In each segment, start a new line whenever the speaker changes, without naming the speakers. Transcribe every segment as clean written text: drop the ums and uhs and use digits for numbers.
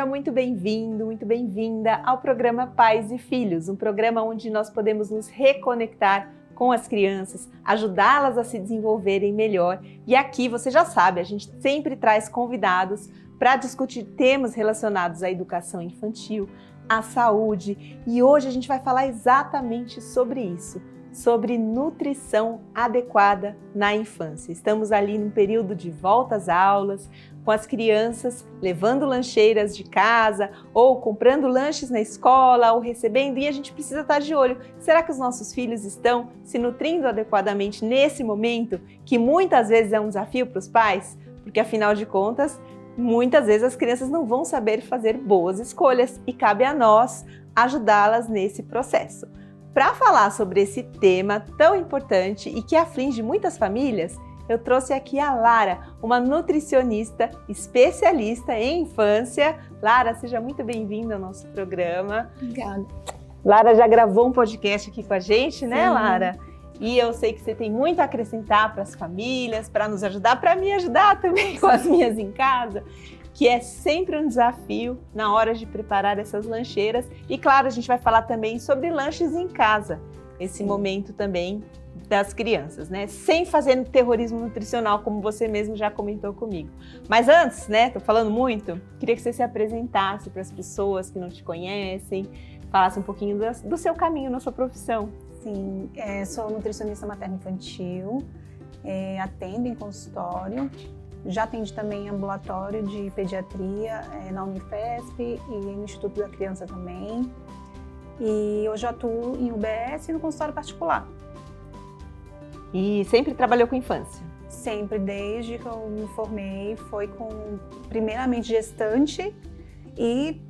seja muito bem-vindo, muito bem-vinda ao programa Pais e Filhos, um programa onde nós podemos nos reconectar com as crianças, ajudá-las a se desenvolverem melhor. E aqui, você já sabe, a gente sempre traz convidados para discutir temas relacionados à educação infantil, à saúde. E hoje a gente vai falar exatamente sobre isso, sobre nutrição adequada na infância. Estamos ali num período de volta às aulas, com as crianças levando lancheiras de casa, ou comprando lanches na escola, ou recebendo, e a gente precisa estar de olho. Será que os nossos filhos estão se nutrindo adequadamente nesse momento, que muitas vezes é um desafio para os pais? Porque afinal de contas, muitas vezes as crianças não vão saber fazer boas escolhas e cabe a nós ajudá-las nesse processo. Para falar sobre esse tema tão importante e que aflige muitas famílias, eu trouxe aqui a Lara, uma nutricionista especialista em infância. Lara, seja muito bem-vinda ao nosso programa.
Obrigada.
Lara já gravou um podcast aqui com a gente, né,
Sim.
Lara? E eu sei que você tem muito a acrescentar para as famílias, para nos ajudar, para me ajudar também com as minhas em casa, que é sempre um desafio na hora de preparar essas lancheiras. E claro, a gente vai falar também sobre lanches em casa, esse momento também das crianças, né? Sem fazer terrorismo nutricional, como você mesmo já comentou comigo. Mas antes, né, tô falando muito, queria que você se apresentasse para as pessoas que não te conhecem, falasse um pouquinho do seu caminho na sua profissão.
Sim, sou nutricionista materno-infantil, atendo em consultório, já atendi também em ambulatório de pediatria na Unifesp e no Instituto da Criança também. E hoje eu atuo em UBS e no consultório particular.
E sempre trabalhou com infância?
Sempre, desde que eu me formei, foi com, primeiramente, gestante e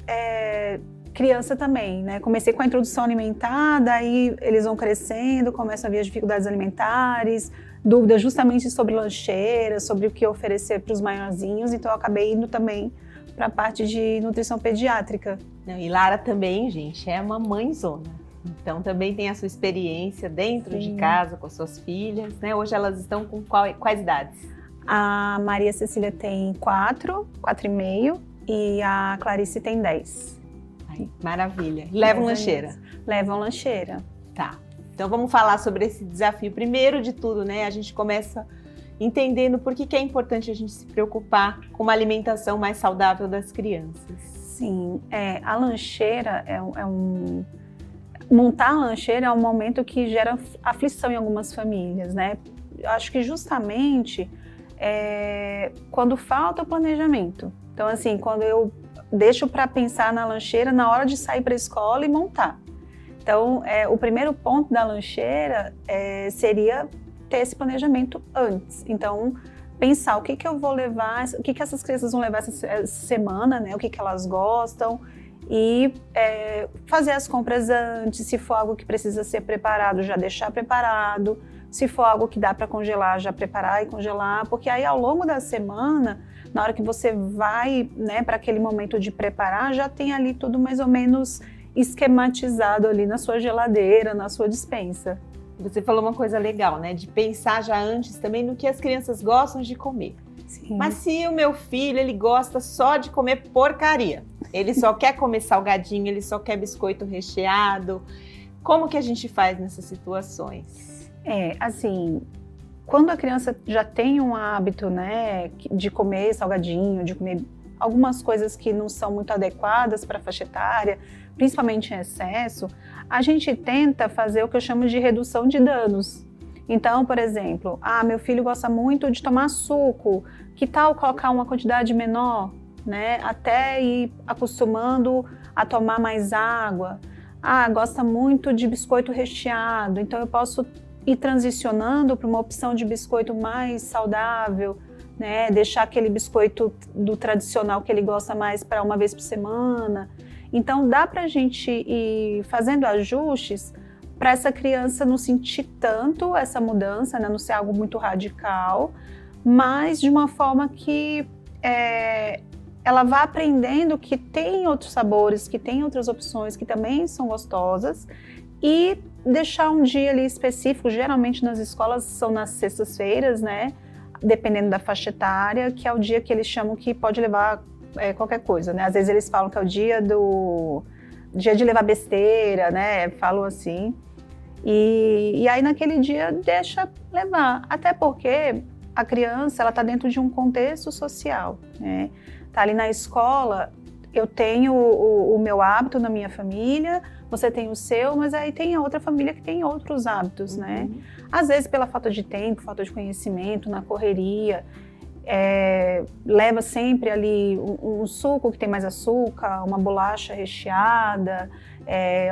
criança também, né? Comecei com a introdução alimentar, daí eles vão crescendo, começam a vir as dificuldades alimentares, dúvidas justamente sobre lancheiras, sobre o que oferecer para os maiorzinhos, então eu acabei indo também para a parte de nutrição pediátrica.
Não, e Lara também, gente, é uma mãezona. Então também tem a sua experiência dentro de casa com as suas filhas, né? Hoje elas estão com quais idades?
A Maria Cecília tem 4 e meio e a Clarice tem 10.
Ai, maravilha. Levam lancheira?
Levam lancheira.
Tá. Então vamos falar sobre esse desafio. Primeiro de tudo, né? A gente começa entendendo por que é importante a gente se preocupar com uma alimentação mais saudável das crianças.
Sim, a lancheira montar a lancheira é um momento que gera aflição em algumas famílias, né? Eu acho que justamente quando falta o planejamento. Então, assim, quando eu deixo para pensar na lancheira na hora de sair para a escola e montar. Então, o primeiro ponto da lancheira seria ter esse planejamento antes. Então, pensar o que eu vou levar, o que essas crianças vão levar essa semana, né? O que elas gostam. E fazer as compras antes, se for algo que precisa ser preparado, já deixar preparado, se for algo que dá para congelar, já preparar e congelar, porque aí ao longo da semana, na hora que você vai, né, para aquele momento de preparar, já tem ali tudo mais ou menos esquematizado ali na sua geladeira, na sua despensa.
Você falou uma coisa legal, né, de pensar já antes também no que as crianças gostam de comer.
Sim.
Mas se o meu filho, ele gosta só de comer porcaria, ele só quer comer salgadinho, ele só quer biscoito recheado, como que a gente faz nessas situações?
Assim, quando a criança já tem um hábito, né, de comer salgadinho, de comer algumas coisas que não são muito adequadas para a faixa etária, principalmente em excesso, a gente tenta fazer o que eu chamo de redução de danos. Então, por exemplo, meu filho gosta muito de tomar suco, que tal colocar uma quantidade menor, né? Até ir acostumando a tomar mais água. Gosta muito de biscoito recheado, então eu posso ir transicionando para uma opção de biscoito mais saudável, né? Deixar aquele biscoito do tradicional que ele gosta mais para uma vez por semana. Então, dá para a gente ir fazendo ajustes para essa criança não sentir tanto essa mudança, né? Não ser algo muito radical, mas de uma forma que ela vá aprendendo que tem outros sabores, que tem outras opções que também são gostosas e deixar um dia ali específico, geralmente nas escolas são nas sextas-feiras, né? Dependendo da faixa etária, que é o dia que eles chamam que pode levar qualquer coisa, né? Às vezes eles falam que é o dia de levar besteira, né? Falam assim. E aí naquele dia deixa levar, até porque a criança ela está dentro de um contexto social, né? Tá ali na escola, eu tenho o meu hábito na minha família, você tem o seu, mas aí tem a outra família que tem outros hábitos, né? Às vezes pela falta de tempo, falta de conhecimento, na correria, leva sempre ali um suco que tem mais açúcar, uma bolacha recheada,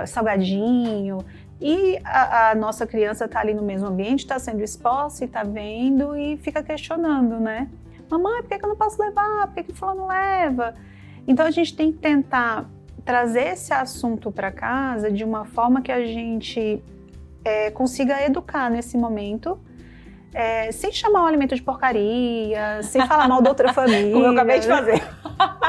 salgadinho. E a nossa criança está ali no mesmo ambiente, está sendo exposta e está vendo e fica questionando, né? Mamãe, por que eu não posso levar? Por que fulano leva? Então a gente tem que tentar trazer esse assunto para casa de uma forma que a gente consiga educar nesse momento, sem chamar o alimento de porcaria, sem falar mal da outra família.
Como eu acabei de fazer.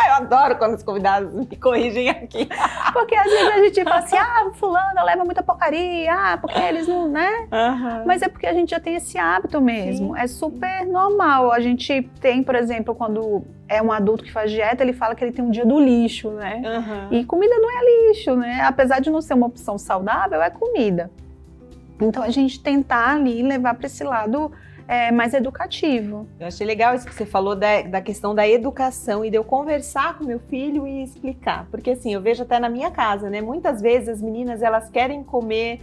Eu adoro quando os convidados me corrigem aqui.
Porque às vezes a gente fala assim, fulano leva muita porcaria, porque eles não, né?
Uhum.
Mas é porque a gente já tem esse hábito mesmo. Sim. É super normal. A gente tem, por exemplo, quando é um adulto que faz dieta, ele fala que ele tem um dia do lixo, né?
Uhum.
E comida não é lixo, né? Apesar de não ser uma opção saudável, é comida. Então a gente tentar ali levar para esse lado mais educativo.
Eu achei legal isso que você falou da questão da educação e de eu conversar com meu filho e explicar. Porque assim, eu vejo até na minha casa, né? Muitas vezes as meninas, elas querem comer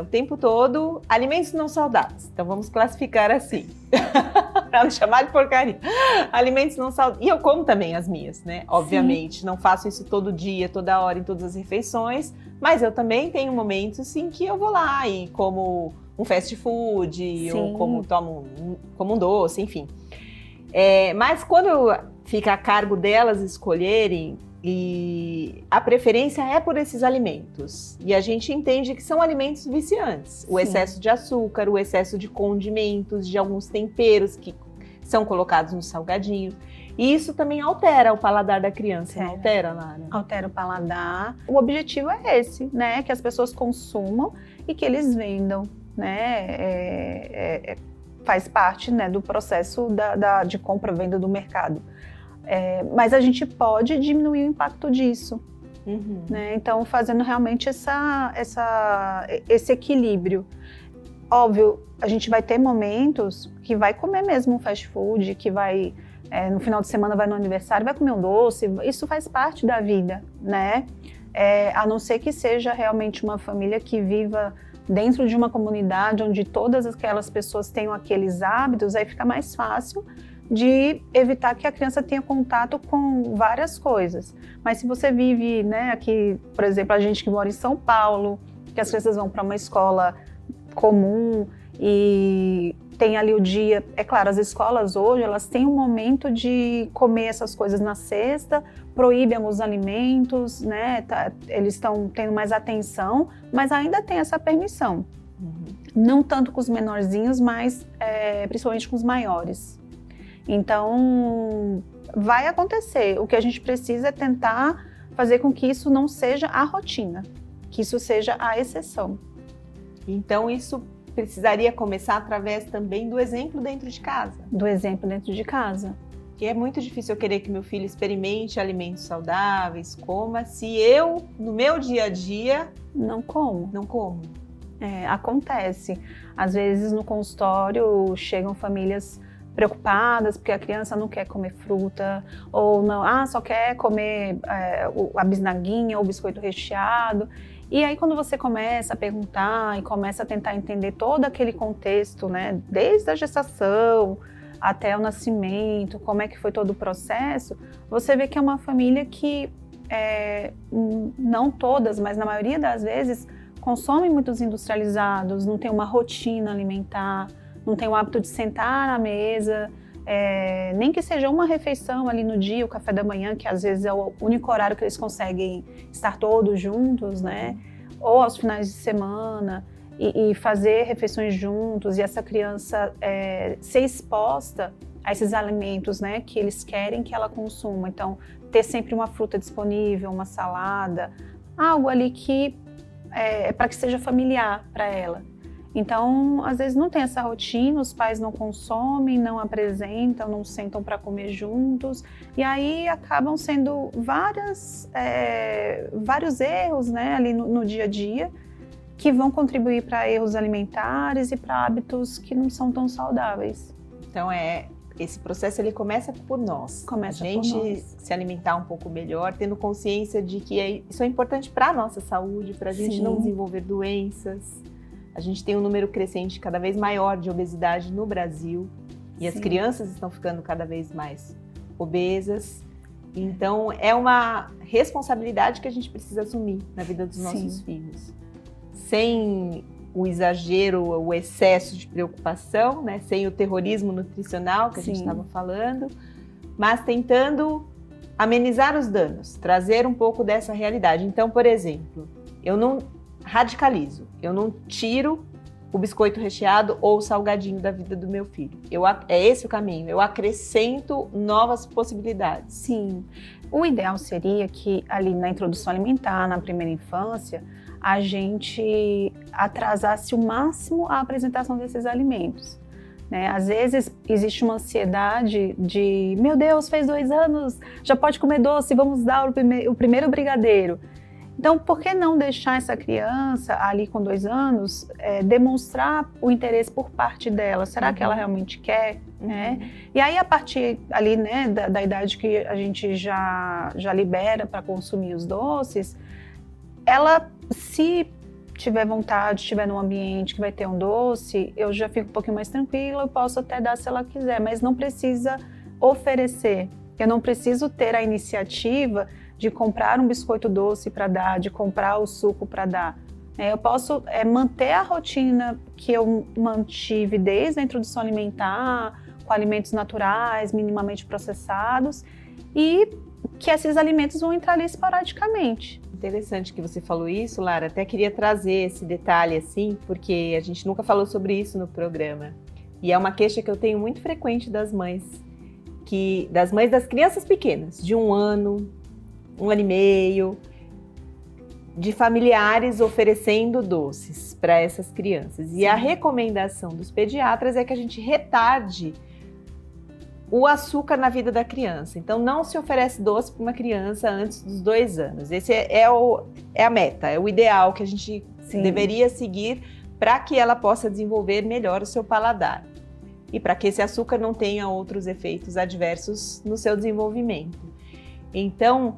o tempo todo alimentos não saudáveis. Então vamos classificar assim. Para não chamar de porcaria. Alimentos não saudáveis. E eu como também as minhas, né? Obviamente. Sim. Não faço isso todo dia, toda hora, em todas as refeições. Mas eu também tenho momentos assim que eu vou lá e como um fast food, sim, ou tomo um doce, enfim. Mas quando fica a cargo delas escolherem, e a preferência é por esses alimentos. E a gente entende que são alimentos viciantes. O excesso de açúcar, o excesso de condimentos, de alguns temperos que são colocados nos salgadinhos. E isso também altera o paladar da criança, não altera, Lara?
Altera o paladar. O objetivo é esse, né? Que as pessoas consumam e que eles vendam, né? Faz parte, né, do processo de compra-venda do mercado. Mas a gente pode diminuir o impacto disso, né? Então fazendo realmente esse equilíbrio. Óbvio, a gente vai ter momentos que vai comer mesmo um fast food, que vai, no final de semana vai no aniversário, vai comer um doce, isso faz parte da vida, né? A não ser que seja realmente uma família que viva dentro de uma comunidade onde todas aquelas pessoas tenham aqueles hábitos, aí fica mais fácil de evitar que a criança tenha contato com várias coisas. Mas se você vive, né, aqui, por exemplo, a gente que mora em São Paulo, que as crianças vão para uma escola comum e tem ali o dia, é claro, as escolas hoje, elas têm um momento de comer essas coisas na sexta, proíbem alguns alimentos, né, eles estão tendo mais atenção, mas ainda tem essa permissão. Não tanto com os menorzinhos, mas principalmente com os maiores. Então, vai acontecer. O que a gente precisa é tentar fazer com que isso não seja a rotina, que isso seja a exceção.
Então, isso precisaria começar através também do exemplo dentro de casa.
Do exemplo dentro de casa.
Que é muito difícil eu querer que meu filho experimente alimentos saudáveis, coma, se eu, no meu dia a dia,
não como.
Não como.
Acontece. Às vezes no consultório chegam famílias preocupadas porque a criança não quer comer fruta, ou não, só quer comer a bisnaguinha ou o biscoito recheado. E aí quando você começa a perguntar e começa a tentar entender todo aquele contexto, né, desde a gestação até o nascimento, como é que foi todo o processo, você vê que é uma família que, não todas, mas na maioria das vezes, consome muitos industrializados, não tem uma rotina alimentar, não tem o hábito de sentar na mesa, nem que seja uma refeição ali no dia, o café da manhã, que às vezes é o único horário que eles conseguem estar todos juntos, né? Ou aos finais de semana, e fazer refeições juntos, e essa criança ser exposta a esses alimentos, né, que eles querem que ela consuma. Então, ter sempre uma fruta disponível, uma salada, algo ali que para que seja familiar para ela. Então, às vezes não tem essa rotina, os pais não consomem, não apresentam, não sentam para comer juntos, e aí acabam sendo vários erros, né, ali no dia a dia, que vão contribuir para erros alimentares e para hábitos que não são tão saudáveis.
Então, esse processo ele começa por nós.
Começa
a gente
por nós.
Se alimentar um pouco melhor, tendo consciência de que isso é importante para a nossa saúde, para a gente
Sim.
não desenvolver doenças. A gente tem um número crescente cada vez maior de obesidade no Brasil e as
Sim.
crianças estão ficando cada vez mais obesas. Então, é uma responsabilidade que a gente precisa assumir na vida dos nossos
Sim.
filhos. Sem o exagero, o excesso de preocupação, né? Sem o terrorismo nutricional que a gente
Sim.
estava falando, mas tentando amenizar os danos, trazer um pouco dessa realidade. Então, por exemplo, eu não radicalizo, eu não tiro o biscoito recheado ou o salgadinho da vida do meu filho. É esse o caminho, eu acrescento novas possibilidades.
Sim, o ideal seria que ali na introdução alimentar, na primeira infância, a gente atrasasse o máximo a apresentação desses alimentos, né? Às vezes existe uma ansiedade de, meu Deus, fez 2 anos, já pode comer doce, vamos dar o primeiro brigadeiro. Então, por que não deixar essa criança ali com 2 anos demonstrar o interesse por parte dela? Será que ela realmente quer? Né? E aí, a partir ali, né, da idade que a gente já libera para consumir os doces, ela, se tiver vontade, estiver num ambiente que vai ter um doce, eu já fico um pouquinho mais tranquila, eu posso até dar se ela quiser, mas não precisa oferecer. Eu não preciso ter a iniciativa de comprar um biscoito doce para dar, de comprar o suco para dar. Eu posso manter a rotina que eu mantive desde a introdução alimentar, com alimentos naturais, minimamente processados, e que esses alimentos vão entrar ali esporadicamente.
Interessante que você falou isso, Lara. Até queria trazer esse detalhe assim, porque a gente nunca falou sobre isso no programa. E é uma queixa que eu tenho muito frequente das mães das crianças pequenas, de 1 ano, 1 ano e meio, de familiares oferecendo doces para essas crianças. E a recomendação dos pediatras é que a gente retarde o açúcar na vida da criança. Então, não se oferece doce para uma criança antes dos 2 anos. Esse é a meta, é o ideal que a gente deveria seguir para que ela possa desenvolver melhor o seu paladar. E para que esse açúcar não tenha outros efeitos adversos no seu desenvolvimento. Então,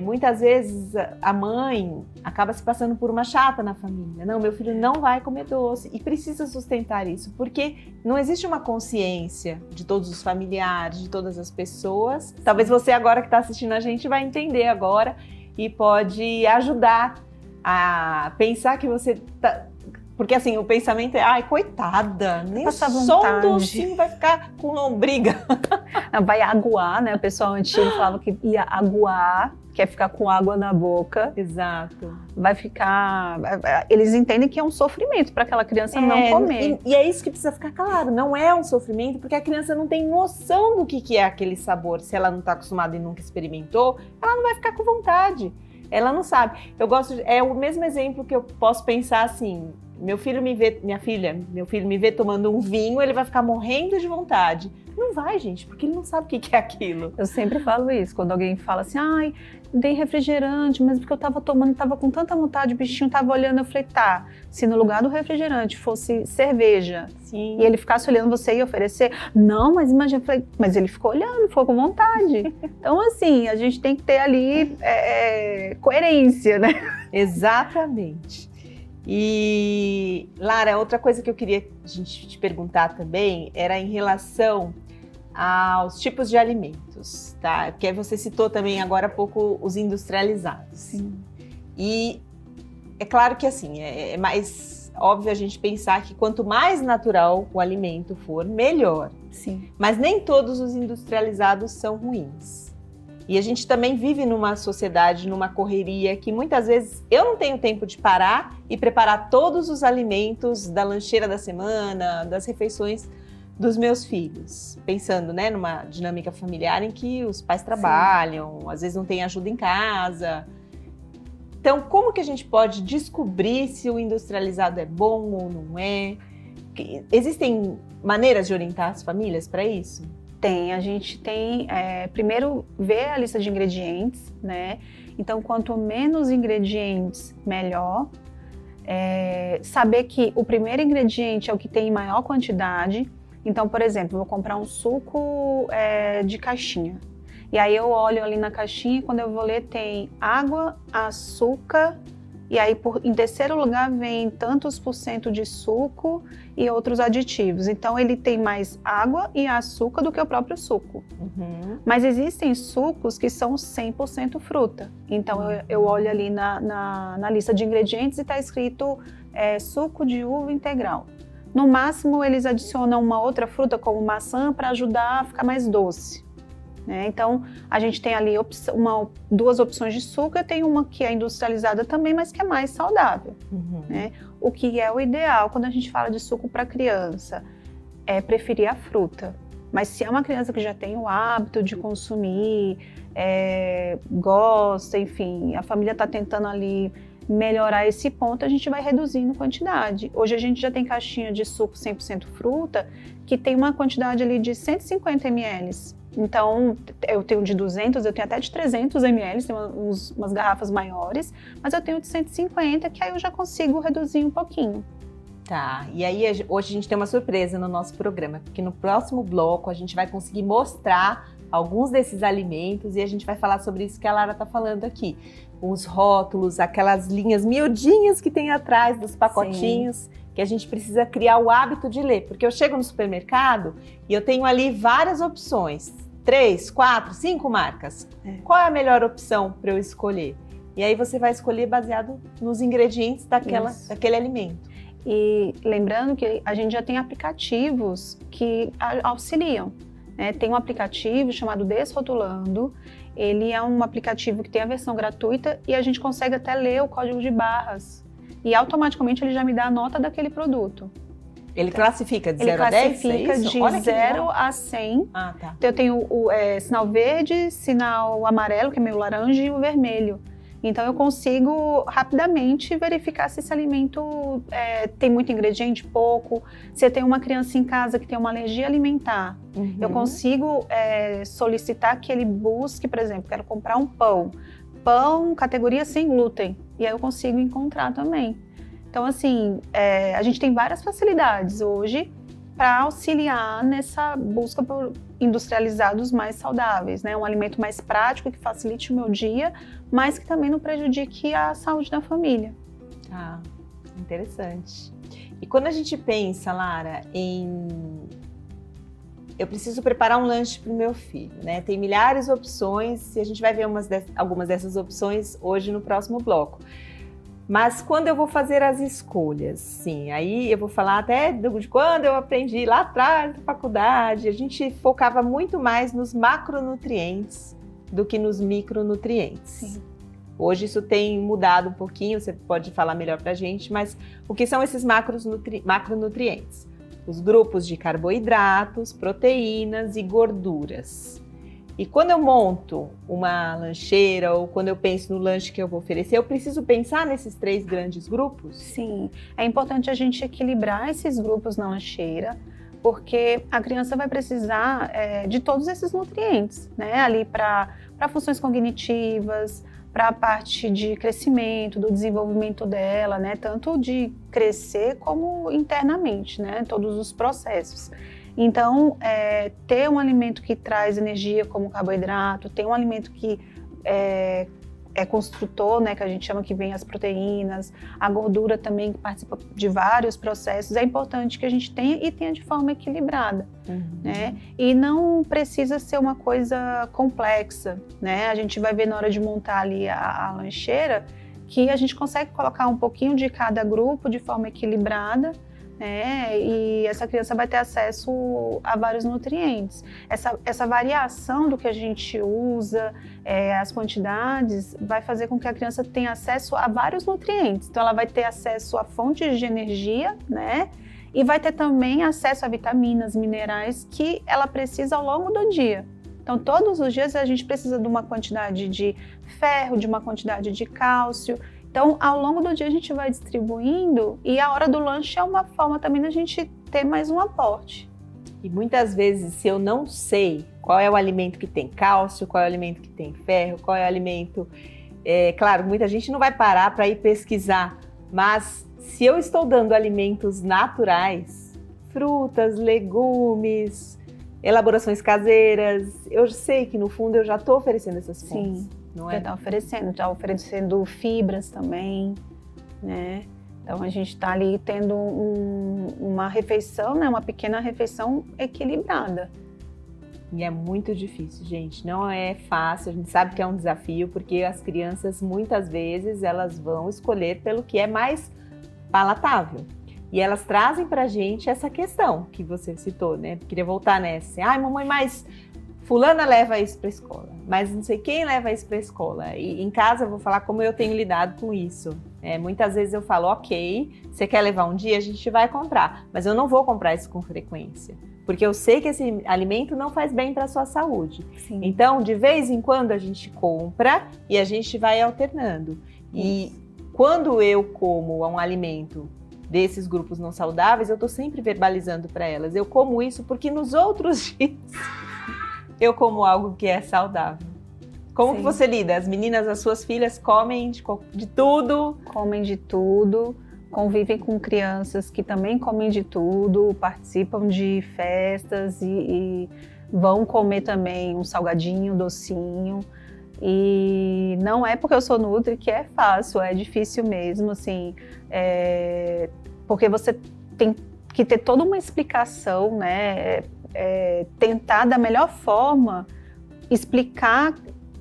muitas vezes a mãe acaba se passando por uma chata na família. Não, meu filho não vai comer doce, e precisa sustentar isso, porque não existe uma consciência de todos os familiares, de todas as pessoas. Talvez você agora que está assistindo a gente vai entender agora e pode ajudar a pensar que você tá... Porque assim, o pensamento é, ai, coitada, nem só um docinho vai ficar com lombriga.
Vai aguar, né? O pessoal antigo falava que ia aguar, que é ficar com água na boca.
Exato.
Vai ficar... Eles entendem que é um sofrimento para aquela criança não comer.
E é isso que precisa ficar claro, não é um sofrimento, porque a criança não tem noção do que é aquele sabor. Se ela não está acostumada e nunca experimentou, ela não vai ficar com vontade. Ela não sabe. É o mesmo exemplo que eu posso pensar assim... Meu filho me vê tomando um vinho, ele vai ficar morrendo de vontade. Não vai, gente, porque ele não sabe o que é aquilo.
Eu sempre falo isso, quando alguém fala assim, ai, dei refrigerante, mas porque eu tava tomando, tava com tanta vontade, o bichinho tava olhando, eu falei, tá, se no lugar do refrigerante fosse cerveja,
sim,
e ele ficasse olhando você e oferecer, não, mas imagina, eu falei, mas ele ficou olhando, ficou com vontade. Então, assim, a gente tem que ter ali coerência, né?
Exatamente. E, Lara, outra coisa que eu queria a gente te perguntar também era em relação aos tipos de alimentos, tá? Porque você citou também agora há pouco os industrializados.
Sim.
E é claro que assim, é mais óbvio a gente pensar que quanto mais natural o alimento for, melhor.
Sim.
Mas nem todos os industrializados são ruins. E a gente também vive numa sociedade, numa correria que muitas vezes eu não tenho tempo de parar e preparar todos os alimentos da lancheira da semana, das refeições dos meus filhos. Pensando, né, numa dinâmica familiar em que os pais trabalham, às vezes não tem ajuda em casa. Então, como que a gente pode descobrir se o industrializado é bom ou não é? Existem maneiras de orientar as famílias para isso?
A gente tem, primeiro, ver a lista de ingredientes, né? Então, quanto menos ingredientes, melhor. Saber que o primeiro ingrediente é o que tem em maior quantidade. Então, por exemplo, vou comprar um suco de caixinha. E aí eu olho ali na caixinha, quando eu vou ler, tem água, açúcar, e aí em terceiro lugar vem tantos % de suco e outros aditivos. Então ele tem mais água e açúcar do que o próprio suco.
Uhum.
Mas existem sucos que são 100% fruta. Então eu olho ali na lista de ingredientes e está escrito suco de uva integral. No máximo eles adicionam uma outra fruta como maçã para ajudar a ficar mais doce. Então, a gente tem ali duas opções de suco, e tem uma que é industrializada também, mas que é mais saudável.
Uhum.
O que é o ideal quando a gente fala de suco para criança é preferir a fruta. Mas se é uma criança que já tem o hábito de consumir, gosta, enfim, a família está tentando ali melhorar esse ponto, a gente vai reduzindo quantidade. Hoje a gente já tem caixinha de suco 100% fruta que tem uma quantidade ali de 150 ml. Então, eu tenho de 200, eu tenho até de 300 ml, tem umas garrafas maiores, mas eu tenho de 150, que aí eu já consigo reduzir um pouquinho.
Tá, e aí hoje a gente tem uma surpresa no nosso programa, porque no próximo bloco a gente vai conseguir mostrar alguns desses alimentos e a gente vai falar sobre isso que a Lara tá falando aqui. Os rótulos, aquelas linhas miudinhas que tem atrás dos pacotinhos. Sim. Que a gente precisa criar o hábito de ler, porque eu chego no supermercado e eu tenho ali várias opções, 3, 4, 5 marcas. Qual é a melhor opção para eu escolher? E aí você vai escolher baseado nos ingredientes daquele alimento.
E lembrando que a gente já tem aplicativos que auxiliam. Tem um aplicativo chamado Desrotulando. Ele é um aplicativo que tem a versão gratuita e a gente consegue até ler o código de barras. E automaticamente ele já me dá a nota daquele produto.
Ele classifica de 0 a 10?
Ele classifica de 0 a 100.
Ah, tá.
Então eu tenho o sinal verde, sinal amarelo, que é meio laranja, e o vermelho. Então eu consigo rapidamente verificar se esse alimento tem muito ingrediente, pouco. Se eu tenho uma criança em casa que tem uma alergia alimentar, eu consigo solicitar que ele busque, por exemplo, quero comprar um pão categoria sem glúten, e aí eu consigo encontrar também. Então, assim, a gente tem várias facilidades hoje para auxiliar nessa busca por industrializados mais saudáveis, né? Um alimento mais prático, que facilite o meu dia, mas que também não prejudique a saúde da família.
Ah, interessante. E quando a gente pensa, Lara, eu preciso preparar um lanche para o meu filho, né? Tem milhares de opções e a gente vai ver algumas dessas opções hoje no próximo bloco. Mas quando eu vou fazer as escolhas, sim, aí eu vou falar até de quando eu aprendi lá atrás na faculdade, a gente focava muito mais nos macronutrientes do que nos micronutrientes.
Sim.
Hoje isso tem mudado um pouquinho, você pode falar melhor pra gente, mas o que são esses macronutrientes? Os grupos de carboidratos, proteínas e gorduras. E quando eu monto uma lancheira ou quando eu penso no lanche que eu vou oferecer, eu preciso pensar nesses 3 grandes grupos?
Sim, é importante a gente equilibrar esses grupos na lancheira, porque a criança vai precisar de todos esses nutrientes, né? Ali para funções cognitivas, para a parte de crescimento, do desenvolvimento dela, né? Tanto de crescer como internamente, né? Todos os processos. Então, ter um alimento que traz energia como carboidrato, ter um alimento que é construtor, né, que a gente chama que vem as proteínas, a gordura também que participa de vários processos, é importante que a gente tenha e tenha de forma equilibrada, né? E não precisa ser uma coisa complexa, né? A gente vai ver na hora de montar ali a lancheira que a gente consegue colocar um pouquinho de cada grupo de forma equilibrada, e essa criança vai ter acesso a vários nutrientes. Essa variação do que a gente usa, as quantidades, vai fazer com que a criança tenha acesso a vários nutrientes. Então ela vai ter acesso a fontes de energia, né? E vai ter também acesso a vitaminas, minerais que ela precisa ao longo do dia. Então todos os dias a gente precisa de uma quantidade de ferro, de uma quantidade de cálcio, Então, ao longo do dia a gente vai distribuindo e a hora do lanche é uma forma também da gente ter mais um aporte.
E muitas vezes, se eu não sei qual é o alimento que tem cálcio, qual é o alimento que tem ferro, qual é o alimento... claro, muita gente não vai parar para ir pesquisar, mas se eu estou dando alimentos naturais, frutas, legumes, elaborações caseiras, eu sei que no fundo eu já estou oferecendo essas fontes.
Sim.
Não é?
Já oferecendo fibras também, né? Então a gente está ali tendo uma refeição, né? Uma pequena refeição equilibrada.
E é muito difícil, gente, não é fácil, a gente sabe que é um desafio, porque as crianças muitas vezes elas vão escolher pelo que é mais palatável. E elas trazem pra gente essa questão que você citou, né? Queria voltar nessa. Ai, mamãe, mas fulana leva isso para a escola, mas não sei quem leva isso para a escola. E em casa eu vou falar como eu tenho lidado com isso. Muitas vezes eu falo, ok, você quer levar um dia, a gente vai comprar, mas eu não vou comprar isso com frequência, porque eu sei que esse alimento não faz bem para a sua saúde.
Sim.
Então, de vez em quando a gente compra e a gente vai alternando. E quando eu como um alimento desses grupos não saudáveis, eu estou sempre verbalizando para elas, eu como isso porque nos outros dias eu como algo que é saudável. Como
Sim.
que você lida? As meninas, as suas filhas comem de tudo?
Comem de tudo, convivem com crianças que também comem de tudo, participam de festas e vão comer também um salgadinho, um docinho. E não é porque eu sou nutri que é fácil, é difícil mesmo, assim, porque você tem que ter toda uma explicação, né? Tentar da melhor forma explicar,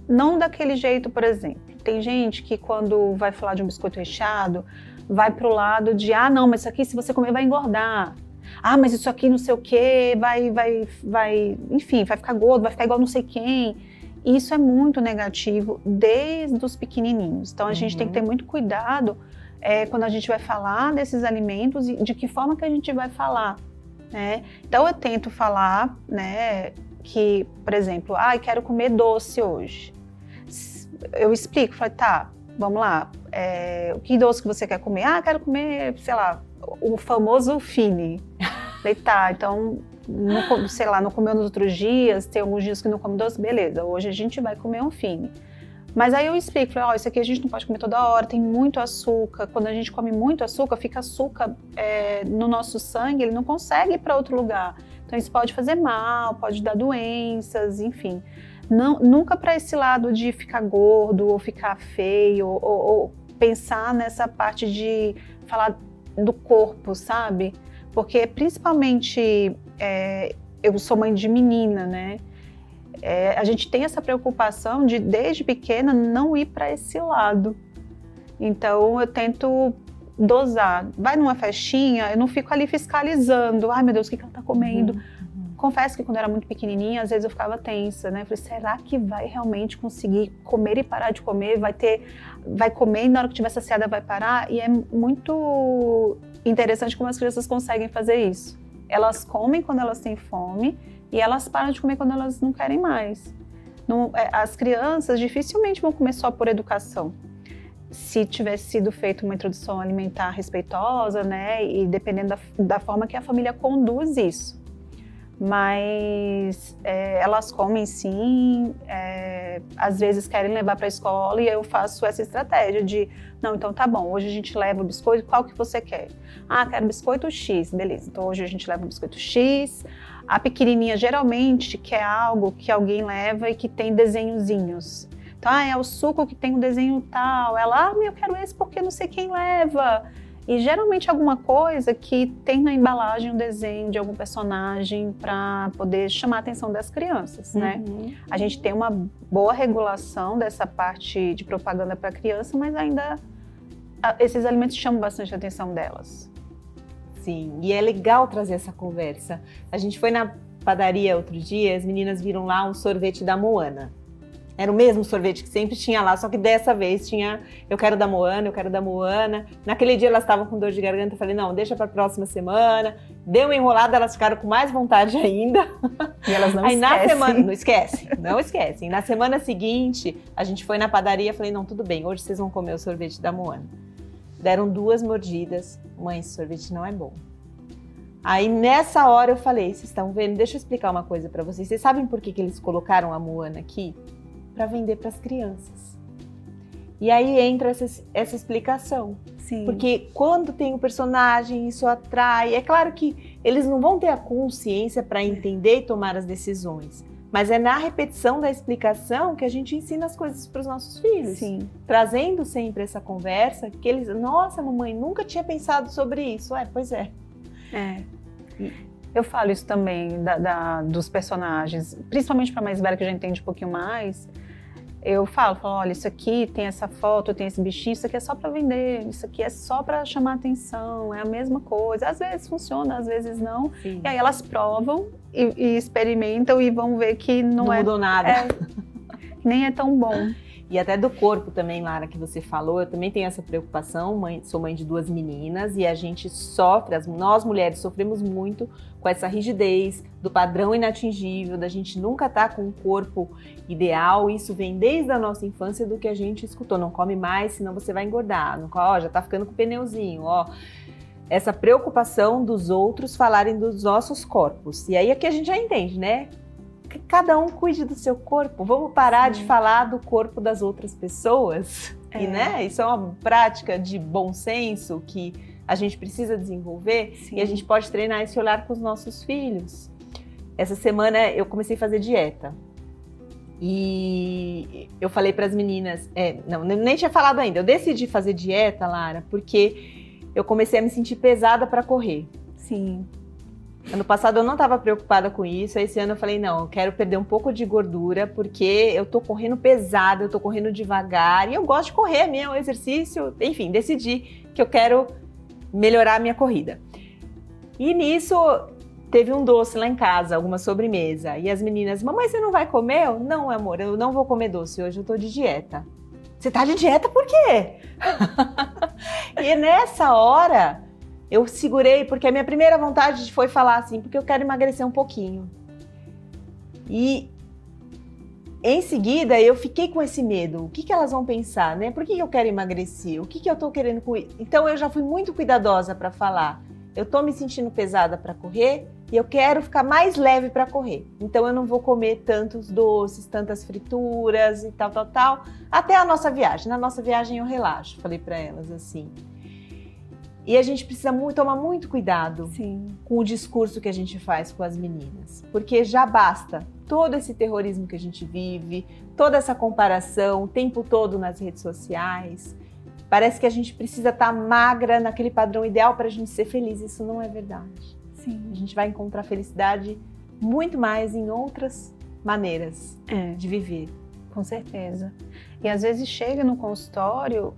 não daquele jeito, por exemplo. Tem gente que quando vai falar de um biscoito recheado, vai pro lado de, não, mas isso aqui se você comer vai engordar. Mas isso aqui não sei o quê, enfim, vai ficar gordo, vai ficar igual não sei quem. Isso é muito negativo desde os pequenininhos. Então a gente tem que ter muito cuidado quando a gente vai falar desses alimentos e de que forma que a gente vai falar. Né? Então eu tento falar, né, que, por exemplo, quero comer doce hoje. Eu explico, falo, tá, vamos lá, que doce que você quer comer? Quero comer, sei lá, o famoso fine. Falei, tá, então, não comeu nos outros dias, tem alguns dias que não come doce, beleza, hoje a gente vai comer um fine. Mas aí eu explico, falei, isso aqui a gente não pode comer toda hora, tem muito açúcar. Quando a gente come muito açúcar, fica açúcar no nosso sangue, ele não consegue ir para outro lugar. Então isso pode fazer mal, pode dar doenças, enfim. Nunca para esse lado de ficar gordo ou ficar feio, ou pensar nessa parte de falar do corpo, sabe? Porque principalmente, eu sou mãe de menina, né? A gente tem essa preocupação de, desde pequena, não ir para esse lado. Então, eu tento dosar. Vai numa festinha, eu não fico ali fiscalizando. Ai, meu Deus, o que ela está comendo? Confesso que quando eu era muito pequenininha, às vezes eu ficava tensa, né? Falei, será que vai realmente conseguir comer e parar de comer? Vai comer e na hora que tiver saciada vai parar? E é muito interessante como as crianças conseguem fazer isso. Elas comem quando elas têm fome, e elas param de comer quando elas não querem mais. As crianças dificilmente vão comer só por educação. Se tivesse sido feita uma introdução alimentar respeitosa, né, e dependendo da forma que a família conduz isso. Mas elas comem sim, às vezes querem levar para a escola e eu faço essa estratégia de, não, então tá bom, hoje a gente leva o biscoito, qual que você quer? Quero biscoito X, beleza, então hoje a gente leva o biscoito X. A pequenininha geralmente quer algo que alguém leva e que tem desenhozinhos. Então, é o suco que tem um desenho tal. Ela, eu quero esse porque não sei quem leva. E geralmente alguma coisa que tem na embalagem um desenho de algum personagem para poder chamar a atenção das crianças, né? A gente tem uma boa regulação dessa parte de propaganda para criança, mas ainda esses alimentos chamam bastante a atenção delas.
Sim, e é legal trazer essa conversa. A gente foi na padaria outro dia, as meninas viram lá o sorvete da Moana. Era o mesmo sorvete que sempre tinha lá, só que dessa vez tinha, eu quero da Moana, eu quero da Moana. Naquele dia elas estavam com dor de garganta, eu falei, não, deixa para a próxima semana. Deu uma enrolada, elas ficaram com mais vontade ainda.
E elas não
Aí
esquecem.
na semana, não esquecem. Na semana seguinte, a gente foi na padaria, falei, não, tudo bem, hoje vocês vão comer o sorvete da Moana. Deram 2 mordidas, mãe, esse sorvete não é bom. Aí nessa hora eu falei, vocês estão vendo? Deixa eu explicar uma coisa para vocês. Vocês sabem por que eles colocaram a Moana aqui? Para vender para as crianças. E aí entra essa explicação.
Sim.
Porque quando tem um personagem, isso atrai. É claro que eles não vão ter a consciência para entender e tomar as decisões. Mas é na repetição da explicação que a gente ensina as coisas para os nossos filhos.
Sim.
Trazendo sempre essa conversa que eles... Nossa, mamãe, nunca tinha pensado sobre isso. Pois é.
Eu falo isso também dos personagens, principalmente para mais velha que já entende um pouquinho mais. Eu falo, olha, isso aqui tem essa foto, tem esse bichinho, isso aqui é só para vender, isso aqui é só para chamar atenção, é a mesma coisa. Às vezes funciona, às vezes não.
Sim.
E aí elas provam e experimentam e vão ver que não
mudou nada.
Nem é tão bom.
E até do corpo também, Lara, que você falou, eu também tenho essa preocupação, sou mãe de 2 meninas e a gente sofre, nós mulheres sofremos muito com essa rigidez do padrão inatingível, da gente nunca estar com um corpo ideal. Isso vem desde a nossa infância do que a gente escutou, não come mais, senão você vai engordar, já tá ficando com o pneuzinho, essa preocupação dos outros falarem dos nossos corpos. E aí aqui a gente já entende, né? Que cada um cuide do seu corpo. Vamos parar de falar do corpo das outras pessoas. E, né? Isso é uma prática de bom senso que a gente precisa desenvolver. Sim. E a gente pode treinar esse olhar com os nossos filhos. Essa semana eu comecei a fazer dieta. E eu falei para as meninas... nem tinha falado ainda. Eu decidi fazer dieta, Lara, porque eu comecei a me sentir pesada para correr.
Sim.
Ano passado eu não estava preocupada com isso, esse ano eu falei, não, eu quero perder um pouco de gordura, porque eu tô correndo pesado, eu tô correndo devagar, e eu gosto de correr, meu exercício, enfim, decidi que eu quero melhorar a minha corrida. E nisso, teve um doce lá em casa, alguma sobremesa, e as meninas, mamãe, você não vai comer? Eu, não, amor, eu não vou comer doce, hoje eu tô de dieta. Você tá de dieta por quê? E nessa hora... eu segurei, porque a minha primeira vontade foi falar assim, porque eu quero emagrecer um pouquinho. E em seguida eu fiquei com esse medo. O que elas vão pensar, né? Por que eu quero emagrecer? O que eu tô querendo com isso? Então eu já fui muito cuidadosa para falar. Eu tô me sentindo pesada para correr e eu quero ficar mais leve para correr. Então eu não vou comer tantos doces, tantas frituras e tal, até a nossa viagem. Na nossa viagem eu relaxo, falei para elas assim. E a gente precisa tomar muito cuidado com o discurso que a gente faz com as meninas. Porque já basta todo esse terrorismo que a gente vive, toda essa comparação o tempo todo nas redes sociais. Parece que a gente precisa estar magra naquele padrão ideal para a gente ser feliz. Isso não é verdade. Sim. A gente vai encontrar felicidade muito mais em outras maneiras de viver.
Com certeza. E às vezes chega no consultório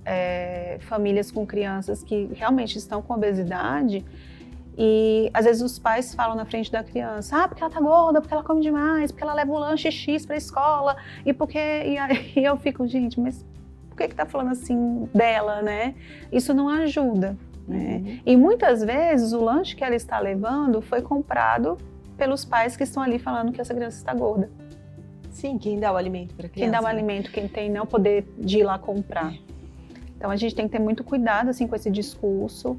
famílias com crianças que realmente estão com obesidade e às vezes os pais falam na frente da criança, porque ela tá gorda, porque ela come demais, porque ela leva o lanche X pra escola e aí eu fico, gente, mas por que tá falando assim dela, né? Isso não ajuda, né? E muitas vezes o lanche que ela está levando foi comprado pelos pais que estão ali falando que essa criança está gorda.
Sim, quem dá o alimento para a criança.
Quem dá o alimento, quem tem o poder de ir lá comprar. Então a gente tem que ter muito cuidado assim, com esse discurso.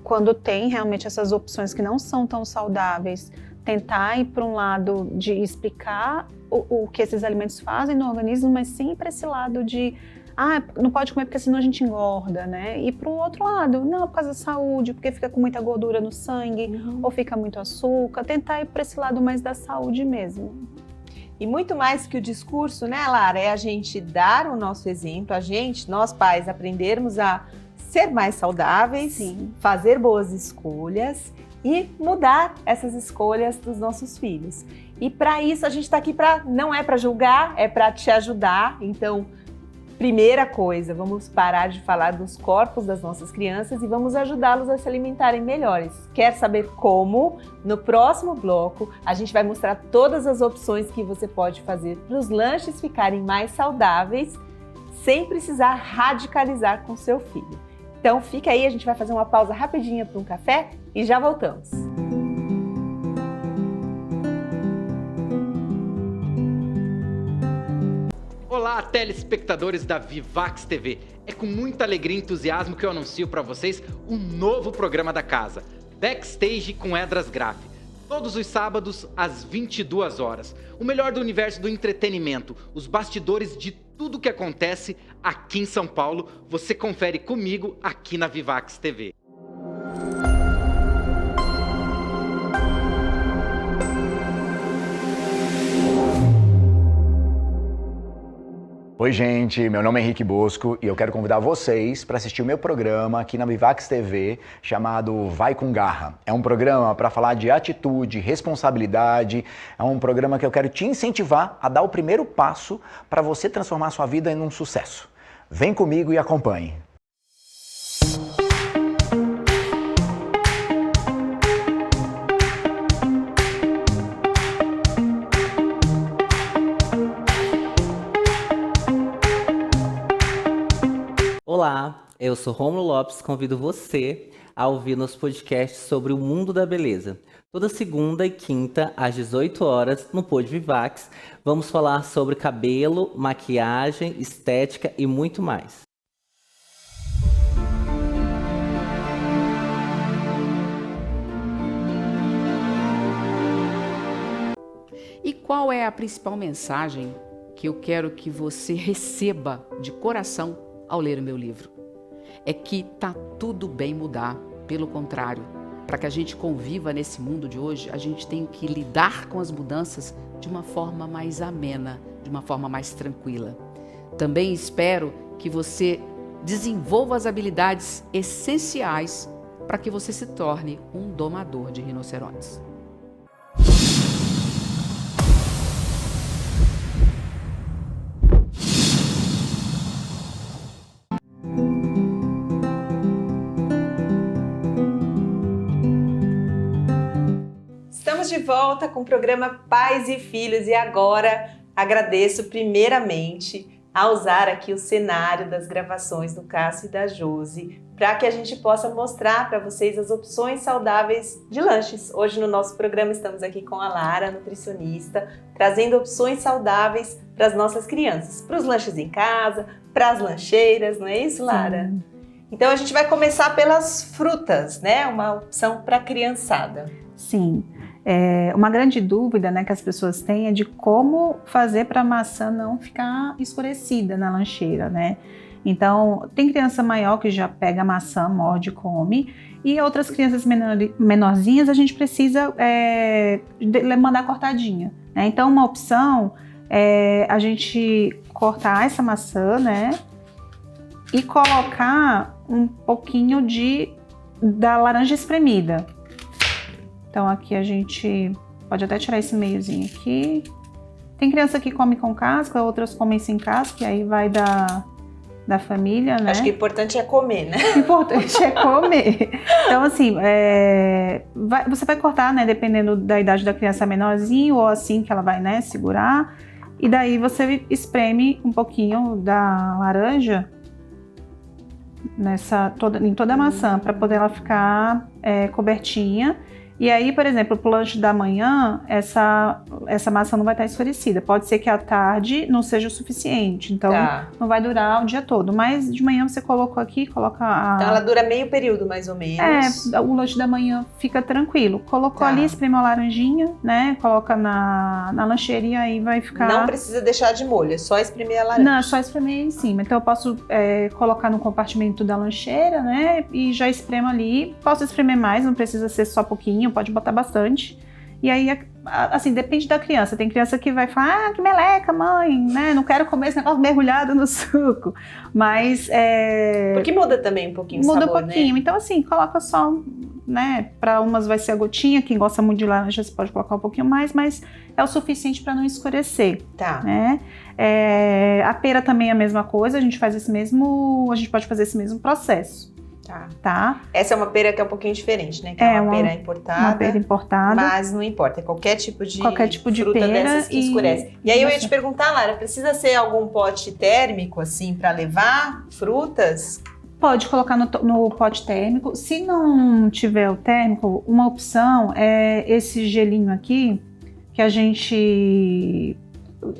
Quando tem realmente essas opções que não são tão saudáveis, tentar ir para um lado de explicar o que esses alimentos fazem no organismo, mas sim para esse lado de não pode comer porque senão a gente engorda, né? E para o outro lado, não, por causa da saúde, porque fica com muita gordura no sangue, ou fica muito açúcar, tentar ir para esse lado mais da saúde mesmo.
E muito mais que o discurso, né, Lara? É a gente dar o nosso exemplo, nós pais, aprendermos a ser mais saudáveis, fazer boas escolhas e mudar essas escolhas dos nossos filhos. E para isso a gente está aqui não é para julgar, é para te ajudar. Então, Primeira coisa, vamos parar de falar dos corpos das nossas crianças e vamos ajudá-los a se alimentarem melhores. Quer saber como? No próximo bloco, a gente vai mostrar todas as opções que você pode fazer para os lanches ficarem mais saudáveis, sem precisar radicalizar com seu filho. Então fica aí, a gente vai fazer uma pausa rapidinha para um café e já voltamos.
Olá, telespectadores da Vivax TV. É com muita alegria e entusiasmo que eu anuncio para vocês um novo programa da casa, Backstage com Esdras Graf. Todos os sábados, às 22 horas. O melhor do universo do entretenimento, os bastidores de tudo que acontece aqui em São Paulo, você confere comigo aqui na Vivax TV.
Oi gente, meu nome é Henrique Bosco e eu quero convidar vocês para assistir o meu programa aqui na Vivax TV chamado Vai com Garra. É um programa para falar de atitude, responsabilidade, é um programa que eu quero te incentivar a dar o primeiro passo para você transformar a sua vida em um sucesso. Vem comigo e acompanhe.
Olá, eu sou Rômulo Lopes, convido você a ouvir nos podcasts sobre o mundo da beleza. Toda segunda e quinta, às 18 horas, no Pod Vivax, vamos falar sobre cabelo, maquiagem, estética e muito mais.
E qual é a principal mensagem que eu quero que você receba de coração ao ler o meu livro? É que tá tudo bem mudar, pelo contrário, para que a gente conviva nesse mundo de hoje, a gente tem que lidar com as mudanças de uma forma mais amena, de uma forma mais tranquila. Também espero que você desenvolva as habilidades essenciais para que você se torne um domador de rinocerontes.
Estamos de volta com o programa Pais e Filhos e agora agradeço primeiramente a usar aqui o cenário das gravações do Cássio e da Josi para que a gente possa mostrar para vocês as opções saudáveis de lanches. Hoje no nosso programa estamos aqui com a Lara, nutricionista, trazendo opções saudáveis para as nossas crianças, para os lanches em casa, para as lancheiras, não é isso, Lara?
Sim.
Então a gente vai começar pelas frutas, né? Uma opção para a criançada.
Sim. Uma grande dúvida, né, que as pessoas têm é de como fazer para a maçã não ficar escurecida na lancheira, né? Então, tem criança maior que já pega a maçã, morde e come, e outras crianças menorzinhas a gente precisa mandar cortadinha, né? Então, uma opção é a gente cortar essa maçã, né, e colocar um pouquinho da laranja espremida. Então aqui a gente pode até tirar esse meiozinho aqui. Tem criança que come com casca, outras comem sem casca, e aí vai da família, né?
Acho que o importante é comer, né?
O importante é comer. Então assim, você vai cortar, né, dependendo da idade da criança menorzinho, ou assim que ela vai, né, segurar. E daí você espreme um pouquinho da laranja em toda a maçã, para poder ela ficar cobertinha. E aí, por exemplo, pro lanche da manhã, essa maçã não vai estar escurecida. Pode ser que à tarde não seja o suficiente, então não vai durar o dia todo. Mas de manhã você colocou aqui, coloca
Então ela dura meio período, mais ou menos.
O lanche da manhã fica tranquilo. Colocou ali, espreme uma laranjinha, né? Coloca na lancheira e aí vai ficar...
Não precisa deixar de molho, é só espremer a laranja.
Não, é só espremer em cima. Então eu posso colocar no compartimento da lancheira, né? E já espremo ali. Posso espremer mais, não precisa ser só pouquinho, pode botar bastante. E aí, assim, depende da criança. Tem criança que vai falar, que meleca, mãe, né? Não quero comer esse negócio mergulhado no suco. Mas...
Porque muda também um pouquinho o
sabor,
sabor,
um pouquinho.
né?
Então, assim, coloca só né? Para umas vai ser a gotinha, quem gosta muito de laranja você pode colocar um pouquinho mais, mas é o suficiente para não escurecer,
Tá.
né? A pera também é a mesma coisa, a gente pode fazer esse mesmo processo,
Tá.
tá?
Essa é uma pera que é um pouquinho diferente, né? Que é uma pera importada.
Uma pera importada.
Mas não importa, é qualquer tipo de
fruta
pera
dessas
que escurece. E aí eu ia te perguntar, Lara, precisa ser algum pote térmico, assim, para levar frutas?
Pode colocar no pote térmico. Se não tiver o térmico, uma opção é esse gelinho aqui, que a gente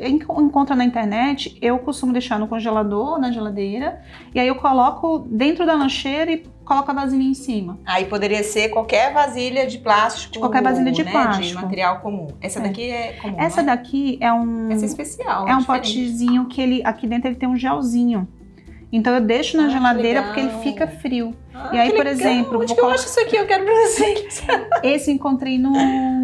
encontra na internet. Eu costumo deixar no congelador, na geladeira, e aí eu coloco dentro da lancheira e coloco a vasilha em cima.
Aí poderia ser qualquer vasilha de plástico.
De qualquer vasilha de plástico.
De material comum. Essa daqui é comum,
Essa
né?
daqui é um...
Essa é especial.
É um
diferente.
potezinho que aqui dentro ele tem um gelzinho. Então eu deixo na geladeira porque ele fica frio. E aí, por exemplo...
Onde que eu acho isso aqui? Eu quero pra vocês.
Esse eu encontrei no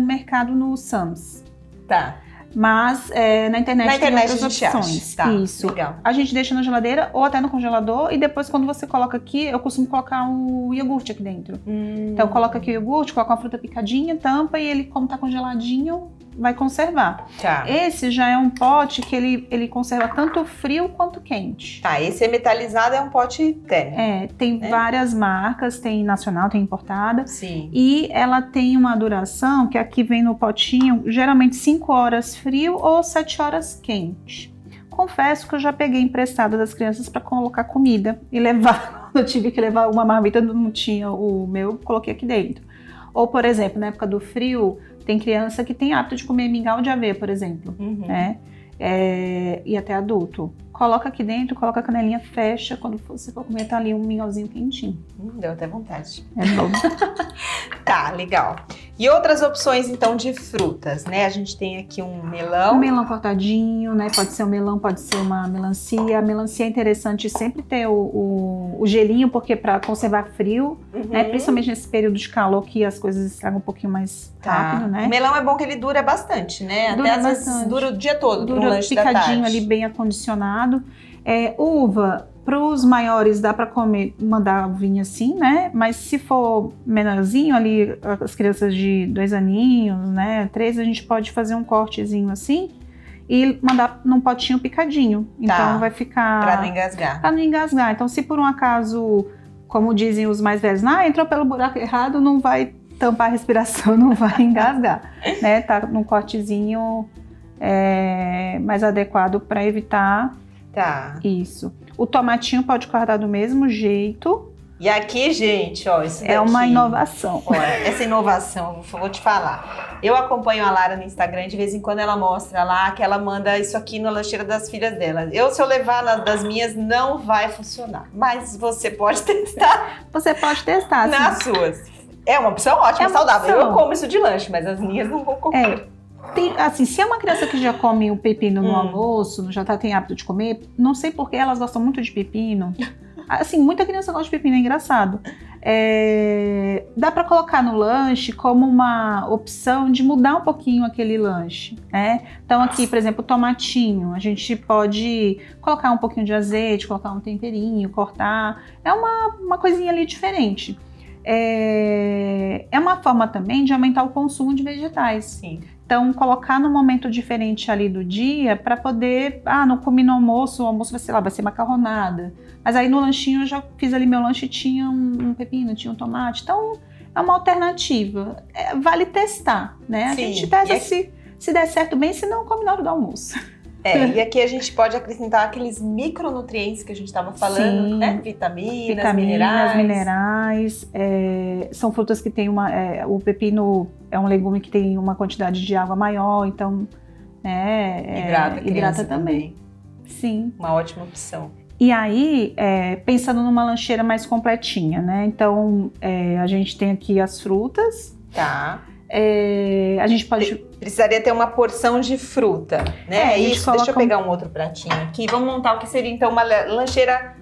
mercado no Sam's.
Tá.
Mas na internet tem outras
a gente
opções.
acha. Tá,
Isso.
legal.
A gente deixa na geladeira ou até no congelador e depois quando você coloca aqui, eu costumo colocar o iogurte aqui dentro. Então coloca aqui o iogurte, coloca uma fruta picadinha, tampa e ele, como tá congeladinho, vai conservar.
Tá.
Esse já é um pote que ele conserva tanto frio quanto quente.
Tá, esse é metalizado, é um pote térmico.
Tem várias marcas, tem nacional, tem importada.
Sim.
E ela tem uma duração que aqui vem no potinho, geralmente 5 horas frio ou 7 horas quente. Confesso que eu já peguei emprestado das crianças para colocar comida e levar. Eu tive que levar uma marmita, não tinha o meu, coloquei aqui dentro. Ou, por exemplo, na época do frio, tem criança que tem hábito de comer mingau de aveia, por exemplo, né? E até adulto. Coloca aqui dentro, coloca a canelinha, fecha. Quando você for comer, tá ali um mingauzinho quentinho.
Deu até vontade.
É bom.
Tá, legal. E outras opções, então, de frutas, né? A gente tem aqui um melão.
Um melão cortadinho, né? Pode ser um melão, pode ser uma melancia. A melancia é interessante sempre ter o gelinho, porque para conservar frio, né? Principalmente nesse período de calor que as coisas estragam um pouquinho mais rápido, né?
O melão é bom que ele dura bastante, né?
Dura
Até às vezes
bastante.
dura o dia todo,
Dura
pro lanche da tarde.
picadinho ali, bem acondicionado. Uva, para os maiores dá para comer, mandar vinho assim, né? Mas se for menorzinho ali, as crianças de 2 aninhos, né? 3, a gente pode fazer um cortezinho assim e mandar num potinho picadinho. Então vai ficar...
Pra não engasgar.
Pra não engasgar. Então se por um acaso, como dizem os mais velhos, entrou pelo buraco errado, não vai tampar a respiração, não vai engasgar, né? Tá num cortezinho mais adequado para evitar isso. O tomatinho pode cortar do mesmo jeito.
E aqui, gente, ó, isso daqui,
é uma inovação.
Olha, essa inovação, vou te falar. Eu acompanho a Lara no Instagram, de vez em quando ela mostra lá que ela manda isso aqui na lancheira das filhas dela. Se eu levar das minhas, não vai funcionar. Mas você pode testar.
Você pode testar, sim.
Nas suas. É uma opção ótima, saudável. Eu como isso de lanche, mas as minhas não vou comer.
Assim, se é uma criança que já come o pepino no almoço, já tem hábito de comer, não sei porque elas gostam muito de pepino. Assim, muita criança gosta de pepino, é engraçado. Dá para colocar no lanche como uma opção de mudar um pouquinho aquele lanche, né? Então aqui, por exemplo, o tomatinho, a gente pode colocar um pouquinho de azeite, colocar um temperinho, cortar. É uma coisinha ali diferente. É uma forma também de aumentar o consumo de vegetais.
Sim.
Então, colocar num momento diferente ali do dia para poder, não comi no almoço, o almoço vai ser macarronada. Mas aí no lanchinho eu já fiz ali meu lanche, tinha um pepino, tinha um tomate. Então, é uma alternativa. Vale testar, né?
Sim.
A gente testa se der certo bem, se não, come na hora do almoço.
E aqui a gente pode acrescentar aqueles micronutrientes que a gente estava falando,
Sim,
né? Vitaminas, minerais.
São frutas que têm o pepino é um legume que tem uma quantidade de água maior, então hidrata também. Sim.
Uma ótima opção.
E aí, pensando numa lancheira mais completinha, né? Então, a gente tem aqui as frutas.
Tá.
A gente pode...
Precisaria ter uma porção de fruta, né? Isso, deixa eu pegar um outro pratinho aqui. Vamos montar o que seria, então, uma lancheira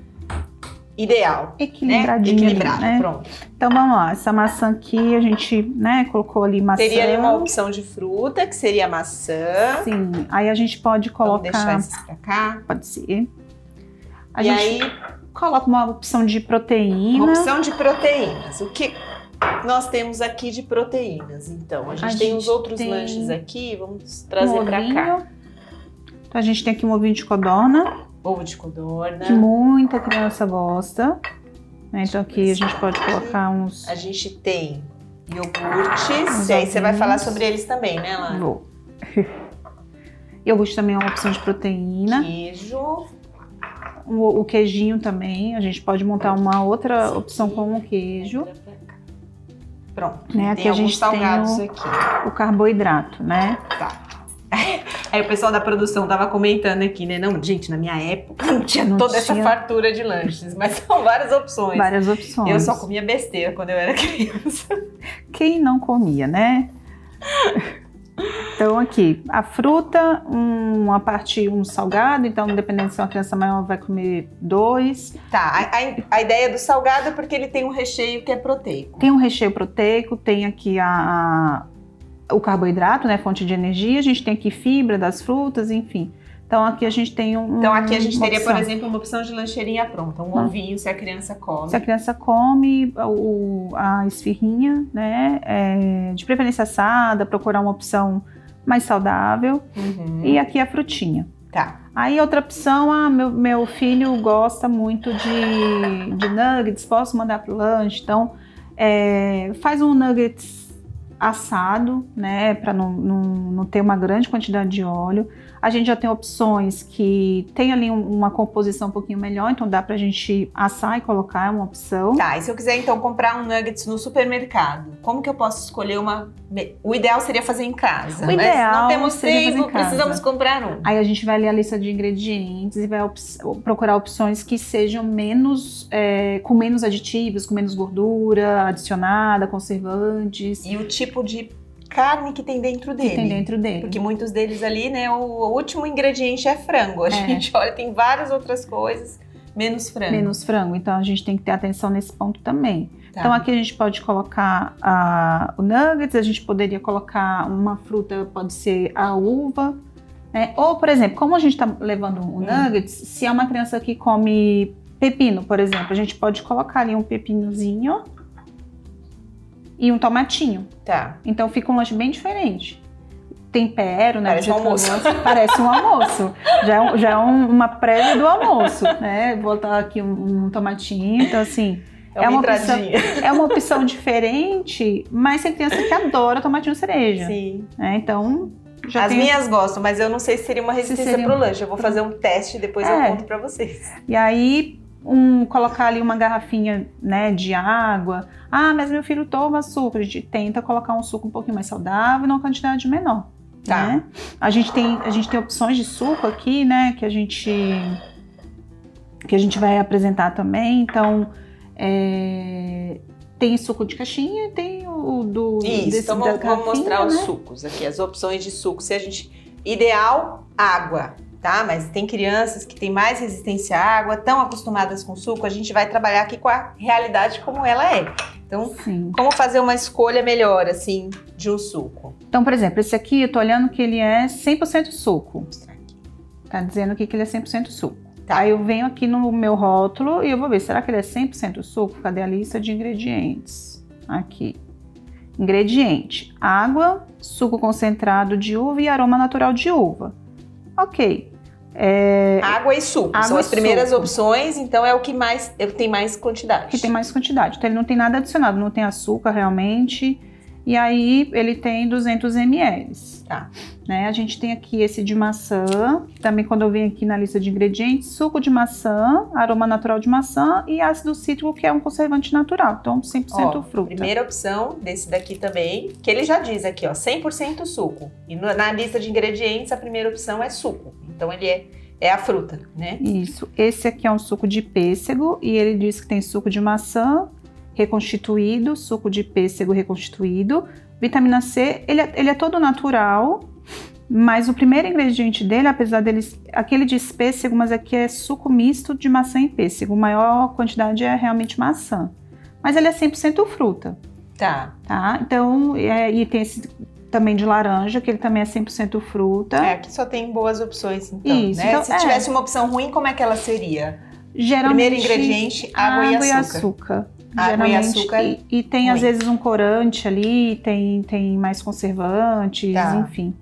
ideal.
Equilibradinha.
Né? Equilibrada,
né?
Pronto.
Então, vamos lá. Essa maçã aqui, a gente, colocou ali maçã.
Teria ali uma opção de fruta, que seria a maçã.
Sim. Aí a gente pode colocar...
Vamos deixar esses pra cá.
Pode ser.
Aí...
coloca uma opção de proteína.
Uma opção de proteínas. nós temos aqui de proteínas, então? A gente tem os outros lanches aqui, vamos trazer para cá.
Então a gente tem aqui um ovinho de codorna.
Ovo de codorna.
Que muita criança gosta. Então aqui a gente pode colocar uns...
A gente tem iogurtes, e aí você vai falar sobre eles também, né, Lara?
Vou. Iogurte também é uma opção de proteína.
Queijo.
O queijinho também, a gente pode montar uma outra opção com o queijo.
Pronto,
né? Aqui
tem
a gente
salgados
tem
aqui.
O carboidrato, né?
Tá. Aí o pessoal da produção tava comentando aqui, né? Não, gente, na minha época não tinha essa fartura de lanches, mas são várias opções.
Várias opções.
Eu só comia besteira quando eu era criança.
Quem não comia, né? Então aqui, a fruta, uma parte, um salgado, então dependendo se é uma criança maior vai comer 2.
Tá, a ideia do salgado é porque ele tem um recheio que é proteico.
Tem um recheio proteico, tem aqui o carboidrato, né, fonte de energia, a gente tem aqui fibra das frutas, enfim. Então aqui a gente tem
Então aqui a gente teria, por exemplo, uma opção de lancheirinha pronta, um ovinho, se a criança come.
Se a criança come a esfirrinha, né, de preferência assada, procurar uma opção mais saudável. E aqui a frutinha.
Tá.
Aí outra opção, meu filho gosta muito de nuggets, posso mandar pro lanche, então faz um nuggets assado, né, para não ter uma grande quantidade de óleo. A gente já tem opções que tem ali uma composição um pouquinho melhor, então dá pra gente assar e colocar, é uma opção.
Tá, e se eu quiser então comprar um nuggets no supermercado, como que eu posso escolher uma... O ideal seria fazer em casa,
o ideal
mas não temos
seria fazer em
tempo,
casa.
precisamos comprar um.
Aí a gente vai ler a lista de ingredientes e vai procurar opções que sejam com menos aditivos, com menos gordura adicionada, conservantes.
E o tipo de carne que tem dentro dele.
Que tem dentro dele.
Porque muitos deles ali, né, o último ingrediente é frango. A gente olha, tem várias outras coisas, menos frango.
Menos frango, então a gente tem que ter atenção nesse ponto também.
Tá.
Então aqui a gente pode colocar o nuggets, a gente poderia colocar uma fruta, pode ser a uva, né? Ou, por exemplo, como a gente está levando o nuggets, se é uma criança que come pepino, por exemplo, a gente pode colocar ali um pepinozinho e um tomatinho.
Tá.
Então fica um lanche bem diferente. Tempero, né?
Parece um almoço.
Parece um almoço. Já é uma prévia do almoço, né? Vou botar aqui um tomatinho, então assim... É uma opção diferente, mas tem criança que adora tomatinho cereja.
Sim.
Então...
As minhas gostam, mas eu não sei se seria uma resistência pro lanche. Eu vou fazer um teste e depois eu conto pra vocês.
E aí... colocar ali uma garrafinha, né, de água. Ah, mas meu filho toma açúcar. A gente tenta colocar um suco um pouquinho mais saudável, numa quantidade menor.
Tá.
Né? A gente tem opções de suco aqui, né, que a gente vai apresentar também. Então, tem suco de caixinha, tem o do...
Isso, então vamos mostrar os sucos aqui, as opções de suco. Ideal, água. Tá? Mas tem crianças que têm mais resistência à água, estão acostumadas com suco, a gente vai trabalhar aqui com a realidade como ela é. Então, como fazer uma escolha melhor, assim, de um suco?
Então, por exemplo, esse aqui, eu tô olhando que ele é 100% suco. Tá dizendo aqui que ele é 100% suco. Tá. Aí eu venho aqui no meu rótulo e eu vou ver, será que ele é 100% suco? Cadê a lista de ingredientes? Aqui. Ingrediente: água, suco concentrado de uva e aroma natural de uva. Ok.
Água e suco. São as primeiras opções, então é o que tem mais quantidade.
Que tem mais quantidade. Então ele não tem nada adicionado, não tem açúcar realmente. E aí ele tem 200 ml.
Tá.
Né? A gente tem aqui esse de maçã, que também quando eu venho aqui na lista de ingredientes, suco de maçã, aroma natural de maçã e ácido cítrico, que é um conservante natural. Então 100% fruta.
Primeira opção desse daqui também, que ele já diz aqui, ó, 100% suco. E na lista de ingredientes a primeira opção é suco. Então ele é a fruta, né?
Isso. Esse aqui é um suco de pêssego e ele diz que tem suco de maçã reconstituído, suco de pêssego reconstituído, vitamina C, ele é todo natural, mas o primeiro ingrediente dele, apesar deles, aquele de pêssego, mas aqui é suco misto de maçã e pêssego, a maior quantidade é realmente maçã, mas ele é 100% fruta.
Tá.
Então, e tem esse também de laranja, que ele também é 100% fruta.
Aqui só tem boas opções, então,
isso,
né?
Então,
se tivesse uma opção ruim, como é que ela seria?
Geralmente,
primeiro ingrediente, água e açúcar. Água e açúcar.
E tem
ruim.
às vezes um corante ali, tem mais conservantes,
Tá.
enfim.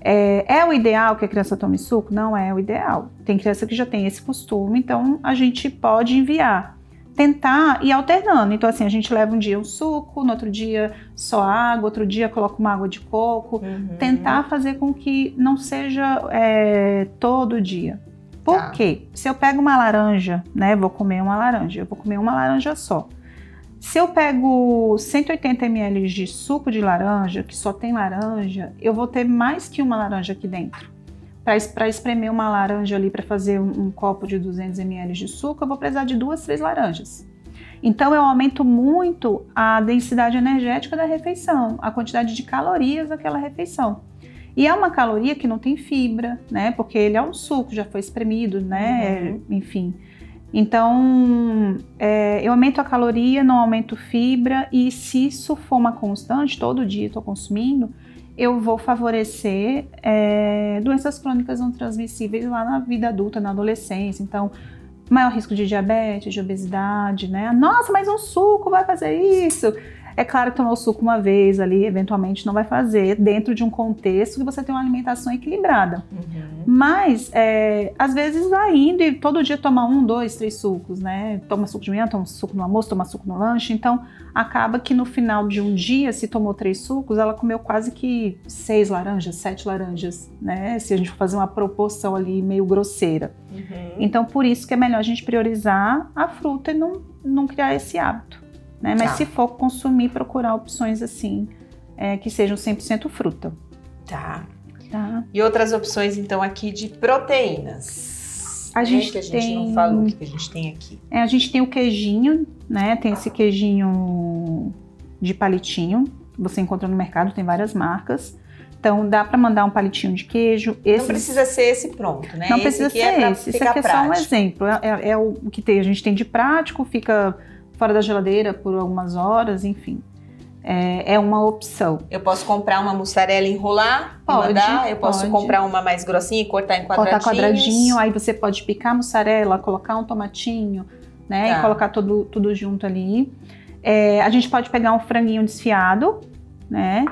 É o ideal que a criança tome suco? Não é o ideal. Tem criança que já tem esse costume, então a gente pode enviar. Tentar ir alternando. Então, assim, a gente leva um dia um suco, no outro dia só água, outro dia coloca uma água de coco. Tentar fazer com que não seja todo dia. Por
Tá.
quê? Se eu pego uma laranja, né, vou comer uma laranja só. Se eu pego 180 ml de suco de laranja, que só tem laranja, eu vou ter mais que uma laranja aqui dentro. Para espremer uma laranja ali, para fazer um copo de 200 ml de suco, eu vou precisar de 2, 3 laranjas. Então eu aumento muito a densidade energética da refeição, a quantidade de calorias daquela refeição. E é uma caloria que não tem fibra, né? Porque ele é um suco, já foi espremido, né? Enfim. Então, eu aumento a caloria, não aumento fibra, e se isso for uma constante, todo dia estou consumindo, eu vou favorecer doenças crônicas não transmissíveis lá na vida adulta, na adolescência. Então, maior risco de diabetes, de obesidade, né? Nossa, mas um suco vai fazer isso? É claro que tomar o suco uma vez ali, eventualmente não vai fazer, dentro de um contexto que você tem uma alimentação equilibrada. Mas, às vezes vai indo e todo dia toma 1, 2, 3 sucos, né? Toma suco de manhã, toma suco no almoço, toma suco no lanche. Então, acaba que no final de um dia, se tomou 3 sucos, ela comeu quase que 6 laranjas, 7 laranjas, né? Se a gente for fazer uma proporção ali meio grosseira. Então, por isso que é melhor a gente priorizar a fruta e não criar esse hábito. Né? Mas se for consumir, procurar opções assim, que sejam 100% fruta.
Tá.
Tá?
E outras opções, então, aqui de proteínas.
A gente
que a gente
tem...
não falou o que a gente tem aqui.
A gente tem o queijinho, né? Tem esse queijinho de palitinho. Você encontra no mercado, tem várias marcas. Então, dá para mandar um palitinho de queijo.
Não precisa ser esse pronto, né?
Não precisa ser esse. Isso aqui é só um
prático.
exemplo. É o que tem. A gente tem de prático, fica fora da geladeira por algumas horas, enfim. É uma opção.
Eu posso comprar uma mussarela e enrolar?
Pode,
mandar? Eu posso
pode.
comprar uma mais grossinha e cortar em quadradinhos?
Cortar quadradinho, aí você pode picar a mussarela, colocar um tomatinho, né?
Tá.
E colocar tudo junto ali. A gente pode pegar um franguinho desfiado, né?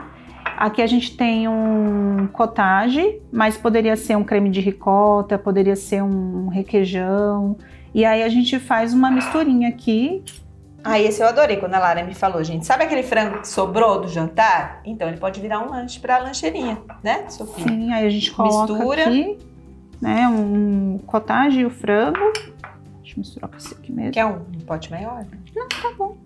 Aqui a gente tem um cottage, mas poderia ser um creme de ricota, poderia ser um requeijão. E aí a gente faz uma misturinha aqui.
Esse eu adorei quando a Lara me falou, gente. Sabe aquele frango que sobrou do jantar? Então ele pode virar um lanche para a lancheirinha, né, Sofia?
Sim, aí a gente coloca
Mistura.
aqui, né, um cottage e o frango. Deixa eu misturar com esse aqui mesmo.
Quer um pote maior? Né?
Não, tá bom.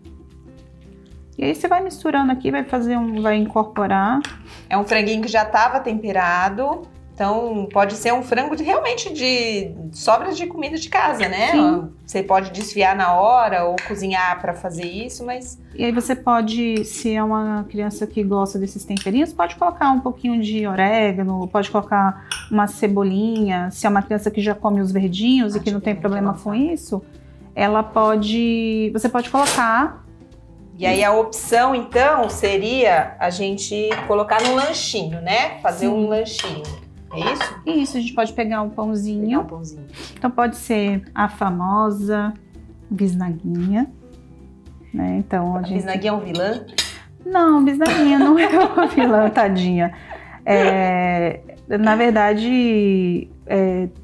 E aí você vai misturando aqui, vai incorporar.
É um franguinho que já estava temperado. Então, pode ser um frango realmente de sobras de comida de casa, né?
Sim.
Você pode desfiar na hora ou cozinhar para fazer isso, mas...
E aí você pode, se é uma criança que gosta desses temperinhos, pode colocar um pouquinho de orégano, pode colocar uma cebolinha. Se é uma criança que já come os verdinhos e que não tem problema com isso, você pode colocar.
E aí a opção, então, seria a gente colocar no lanchinho, né? Fazer um lanchinho. É isso?
Isso, a gente pode pegar um pãozinho.
Pegar um pãozinho.
Então pode ser a famosa bisnaguinha, né? Então
A bisnaguinha é um vilã?
Não, bisnaguinha não é uma vilã, tadinha. Na verdade,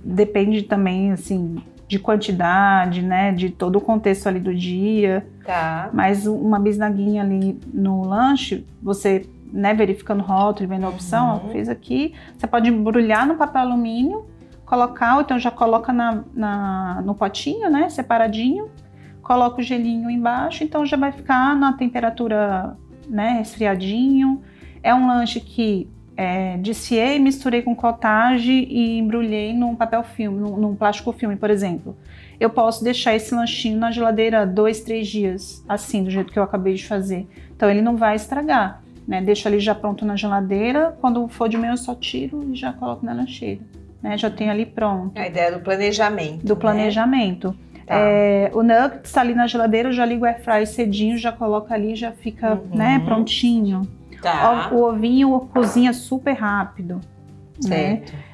depende também, assim, de quantidade, né? De todo o contexto ali do dia.
Tá.
Mas uma bisnaguinha ali no lanche, você... né, verificando o rótulo, vendo a opção, fez aqui, você pode embrulhar no papel alumínio, colocar, ou então já coloca no potinho, né, separadinho, coloca o gelinho embaixo, então já vai ficar na temperatura, né, resfriadinho. É um lanche que desfiei, misturei com cottage e embrulhei num papel filme, num plástico filme, por exemplo. Eu posso deixar esse lanchinho na geladeira 2, 3 dias, assim, do jeito que eu acabei de fazer. Então ele não vai estragar. Né, deixo ali já pronto na geladeira, quando for de manhã eu só tiro e já coloco na lancheira, né, já tenho ali pronto.
A ideia do planejamento.
Do planejamento.
Tá.
O nuggets está ali na geladeira, eu já ligo o air fry cedinho, já coloco ali, já fica né, prontinho.
Tá.
O ovinho cozinha super rápido. né?
Certo.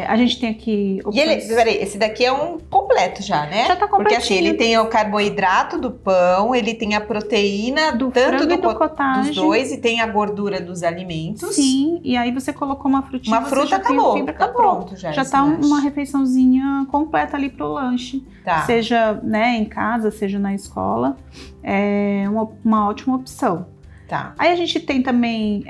A gente tem aqui
E ele, peraí, esse daqui é um completo já, né?
Já tá
Porque assim,
completinho.
ele tem o carboidrato do pão, ele tem a proteína
Do
tanto
frango e do
dos
cottage.
dois, e tem a gordura dos alimentos.
Sim, e aí você colocou uma frutinha.
Uma
você
fruta
já tem
acabou,
fibra,
tá
acabou.
pronto já.
Já
esse
tá
lanche.
uma refeiçãozinha completa ali pro lanche.
Tá.
Seja, né, em casa, seja na escola. É uma ótima opção.
Tá.
Aí a gente tem também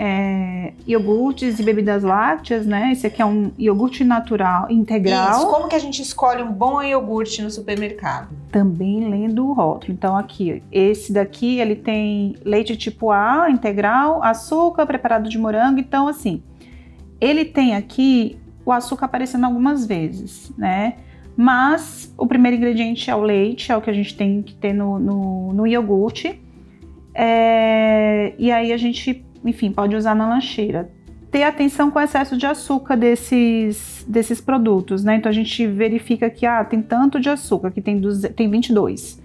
iogurtes e bebidas lácteas, né? Esse aqui é um iogurte natural, integral.
Isso, como que a gente escolhe um bom iogurte no supermercado?
Também lendo o rótulo. Então aqui, esse daqui, ele tem leite tipo A, integral, açúcar, preparado de morango. Então assim, ele tem aqui o açúcar aparecendo algumas vezes, né? Mas o primeiro ingrediente é o leite, é o que a gente tem que ter no iogurte. E aí a gente, enfim, pode usar na lancheira. Ter atenção com o excesso de açúcar desses produtos, né? Então a gente verifica que tem tanto de açúcar, aqui tem 22.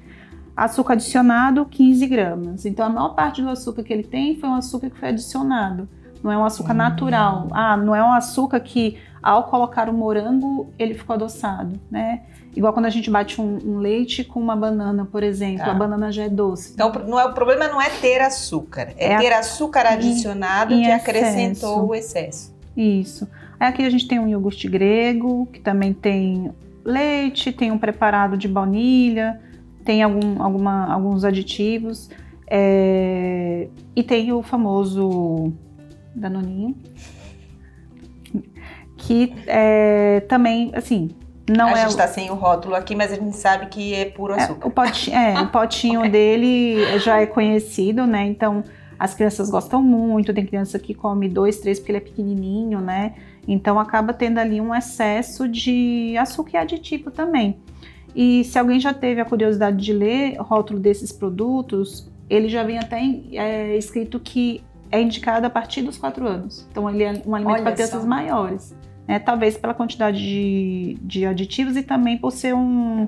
Açúcar adicionado, 15 gramas. Então a maior parte do açúcar que ele tem foi um açúcar que foi adicionado. Não é um açúcar natural. Não é um açúcar que, ao colocar o morango, ele ficou adoçado, né? Igual quando a gente bate um leite com uma banana, por exemplo.
Tá.
A banana já é doce.
Então, o problema não é ter açúcar, é ter açúcar adicionado
em
que
excesso.
acrescentou o excesso.
Isso. Aí aqui a gente tem um iogurte grego, que também tem leite, tem um preparado de baunilha, tem alguns aditivos. E tem o famoso Danoninho, que também, assim, não
A
é...
gente tá sem o rótulo aqui, mas a gente sabe que é puro açúcar.
O potinho dele já é conhecido, né? Então, as crianças gostam muito. Tem criança que come 2, 3 porque ele é pequenininho, né? Então, acaba tendo ali um excesso de açúcar e aditivo também. E se alguém já teve a curiosidade de ler o rótulo desses produtos, ele já vem até escrito que é indicado a partir dos 4 anos. Então, ele é um alimento para crianças maiores. Talvez pela quantidade de aditivos e também por ser um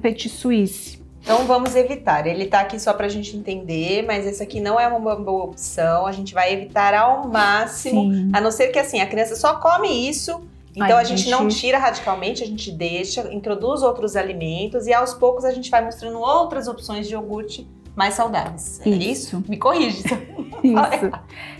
petit suisse.
Então vamos evitar. Ele tá aqui só pra gente entender, mas esse aqui não é uma boa opção. A gente vai evitar ao máximo.
Sim.
A não ser que assim, a criança só come isso. Então a gente não tira radicalmente, a gente deixa, introduz outros alimentos e aos poucos a gente vai mostrando outras opções de iogurte mais saudáveis. É isso? Me corrige.
Isso.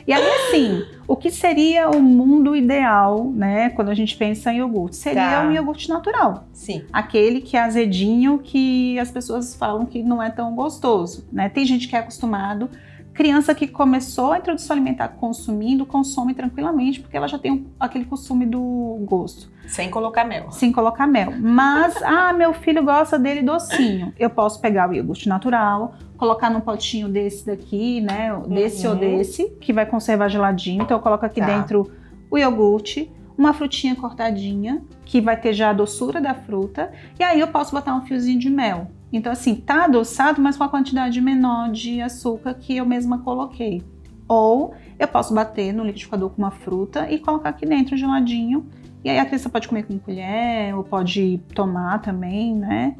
E aí, assim, o que seria o mundo ideal, né, quando a gente pensa em iogurte? Seria um iogurte natural.
Sim.
Aquele que é azedinho, que as pessoas falam que não é tão gostoso, né? Tem gente que é acostumado. Criança que começou a introdução alimentar consumindo, consome tranquilamente, porque ela já tem aquele costume do gosto.
Sem colocar mel.
Sem colocar mel. Mas, meu filho gosta dele docinho. Eu posso pegar o iogurte natural, colocar num potinho desse daqui, né? Desse ou desse, que vai conservar geladinho. Então eu coloco aqui dentro o iogurte, uma frutinha cortadinha, que vai ter já a doçura da fruta. E aí eu posso botar um fiozinho de mel. Então assim, tá adoçado, mas com a quantidade menor de açúcar que eu mesma coloquei. Ou eu posso bater no liquidificador com uma fruta e colocar aqui dentro geladinho. E aí a criança pode comer com colher, ou pode tomar também, né?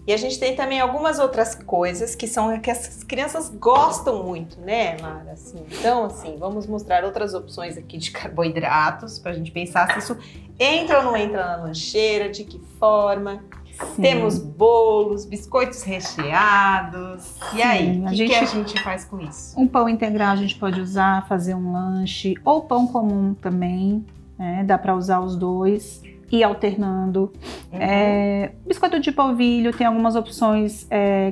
E a gente tem também algumas outras coisas que são que as crianças gostam muito, né, Mara? Assim, então, assim, vamos mostrar outras opções aqui de carboidratos pra gente pensar se isso entra ou não entra na lancheira, de que forma. Sim. Temos bolos, biscoitos recheados. E aí, o que a gente faz com isso?
Um pão integral a gente pode usar, fazer um lanche, ou pão comum também, né? Dá para usar os dois. Ir alternando. Biscoito de polvilho tem algumas opções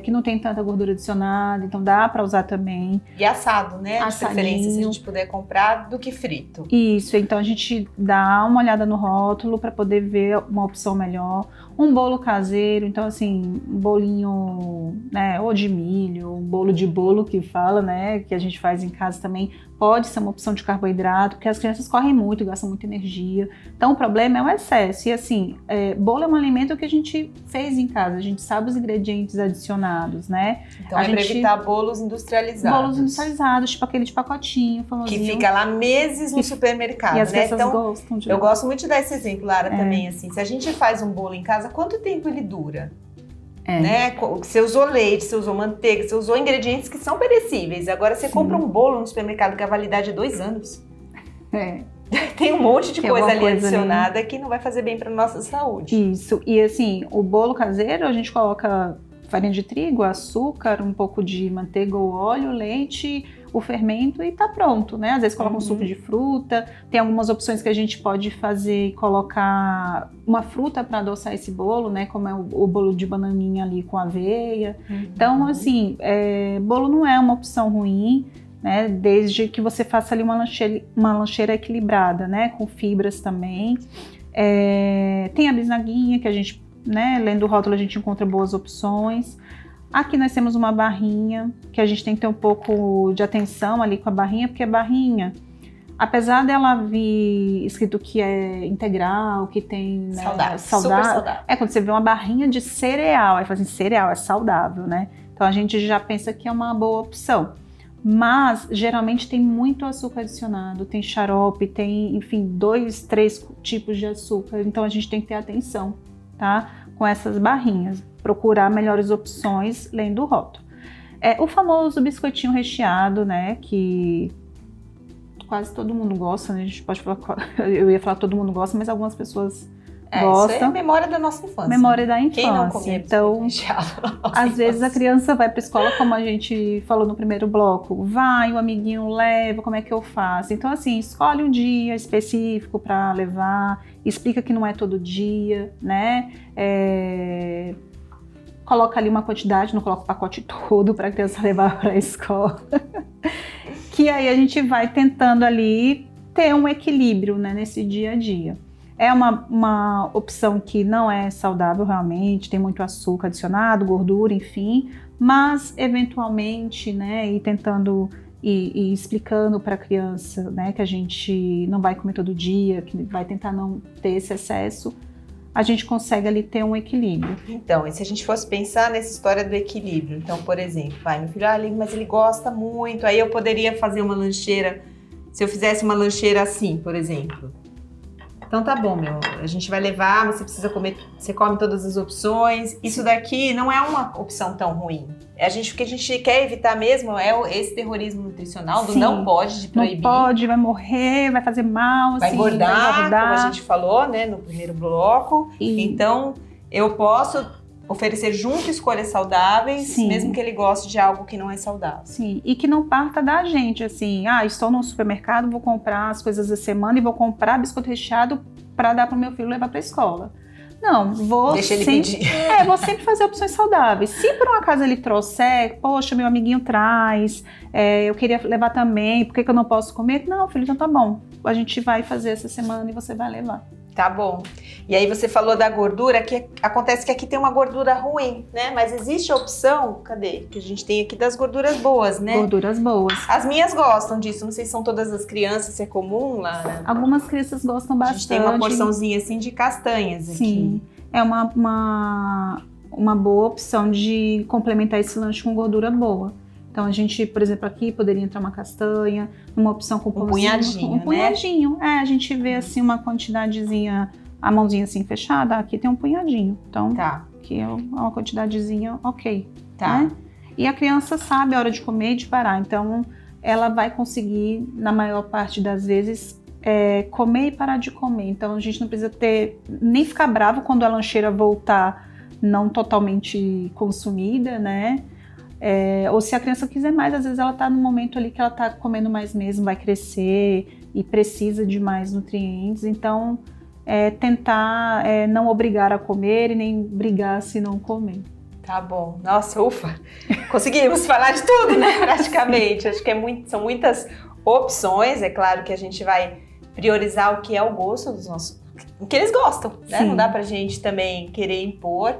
que não tem tanta gordura adicionada, então dá para usar também.
E assado, né? De
Assadinho.
preferência, se a gente puder comprar, do que frito.
Isso, então a gente dá uma olhada no rótulo para poder ver uma opção melhor. Um bolo caseiro, então assim, um bolinho, né, ou de milho, um bolo de bolo que fala, né, que a gente faz em casa também, pode ser uma opção de carboidrato, porque as crianças correm muito, gastam muita energia. Então o problema é o excesso. E assim, bolo é um alimento que a gente fez em casa, a gente sabe os ingredientes adicionados, né?
Então para evitar bolos industrializados.
Bolos industrializados, tipo aquele de pacotinho, famosinho.
Que fica lá meses no supermercado,
e as
né?
Então, gostam de...
Eu gosto muito de dar esse exemplo, Lara, também, assim. Se a gente faz um bolo em casa, quanto tempo ele dura? Né? Você usou leite, você usou manteiga, você usou ingredientes que são perecíveis. Agora você compra um bolo no supermercado que a validade é 2 anos. Tem um monte de
Tem
coisa
alguma
ali
coisa
adicionada que não vai fazer bem para nossa saúde.
Isso, e assim, o bolo caseiro a gente coloca farinha de trigo, açúcar, um pouco de manteiga ou óleo, leite, o fermento e tá pronto, né? Às vezes coloca um suco de fruta, tem algumas opções que a gente pode fazer e colocar uma fruta para adoçar esse bolo, né? Como é o bolo de bananinha ali com aveia. Então, assim, bolo não é uma opção ruim, né? Desde que você faça ali uma lancheira equilibrada, né? Com fibras também. Tem a bisnaguinha que a gente, né? Lendo o rótulo a gente encontra boas opções. Aqui nós temos uma barrinha que a gente tem que ter um pouco de atenção ali com a barrinha, porque a barrinha, apesar dela vir escrito que é integral, que tem, né,
Saudável, super saudável.
quando você vê uma barrinha de cereal, aí fala assim, cereal é saudável, né? Então a gente já pensa que é uma boa opção. Mas geralmente tem muito açúcar adicionado, tem xarope, tem, enfim, 2, 3 tipos de açúcar. Então a gente tem que ter atenção, tá? Com essas barrinhas, procurar melhores opções lendo o rótulo. O famoso biscoitinho recheado, né? Que quase todo mundo gosta, né? A gente pode falar, eu ia falar todo mundo gosta, mas algumas pessoas gostam.
Isso é a memória da nossa infância.
Memória da infância.
Quem não comia
então, às vezes a criança vai para a escola, como a gente falou no primeiro bloco, vai, o amiguinho leva, como é que eu faço? Então, assim, escolhe um dia específico para levar, explica que não é todo dia, né? Coloca ali uma quantidade, não coloca o pacote todo para a criança levar para a escola. Que aí a gente vai tentando ali ter um equilíbrio, né, nesse dia a dia. É uma opção que não é saudável realmente, tem muito açúcar adicionado, gordura, enfim, mas eventualmente, né, ir tentando e explicando para a criança, né, que a gente não vai comer todo dia, que vai tentar não ter esse excesso, a gente consegue ali ter um equilíbrio.
Então, e se a gente fosse pensar nessa história do equilíbrio, então, por exemplo, meu filho, mas ele gosta muito, aí eu poderia fazer uma lancheira, se eu fizesse uma lancheira assim, por exemplo. Então tá bom, a gente vai levar, você precisa comer, você come todas as opções. Isso daqui não é uma opção tão ruim. O que a gente quer evitar mesmo é esse terrorismo nutricional do não pode, de proibir.
Não pode, vai morrer, vai fazer mal,
vai engordar, como a gente falou, né, no primeiro bloco. Então, eu posso oferecer junto escolhas saudáveis, sim, mesmo que ele goste de algo que não é saudável.
Sim, e que não parta da gente, assim, estou no supermercado, vou comprar as coisas da semana e vou comprar biscoito recheado para dar para o meu filho levar para a escola. Não,
Deixa ele pedir.
Vou sempre fazer opções saudáveis. Se por um acaso ele trouxer, poxa, meu amiguinho traz, eu queria levar também, por que eu não posso comer? Não, filho, então tá bom, a gente vai fazer essa semana e você vai levar.
Tá bom. E aí você falou da gordura, que acontece que aqui tem uma gordura ruim, né? Mas existe a opção, cadê? Que a gente tem aqui das gorduras boas, né?
Gorduras boas.
As minhas gostam disso, não sei se são todas as crianças, se é comum lá, né?
Algumas crianças gostam bastante.
A gente tem uma porçãozinha assim de castanhas aqui.
Sim, é uma boa opção de complementar esse lanche com gordura boa. Então a gente, por exemplo, aqui poderia entrar uma castanha, uma opção com
um punhadinho,
um punhadinho. A gente vê assim uma quantidadezinha, a mãozinha assim fechada, aqui tem um punhadinho. Então, aqui é uma quantidadezinha, ok.
Tá.
Né? E a criança sabe a hora de comer e de parar. Então, ela vai conseguir, na maior parte das vezes, comer e parar de comer. Então, a gente não precisa nem ficar bravo quando a lancheira voltar não totalmente consumida, né? Ou se a criança quiser mais, às vezes ela está no momento ali que ela está comendo mais mesmo, vai crescer e precisa de mais nutrientes. Então, tentar não obrigar a comer e nem brigar se não comer.
Tá bom. Nossa, ufa! Conseguimos falar de tudo, né? Praticamente. Acho que são muitas opções. É claro que a gente vai priorizar o que é o gosto dos nossos... O que eles gostam, né? Sim. Não dá pra gente também querer impor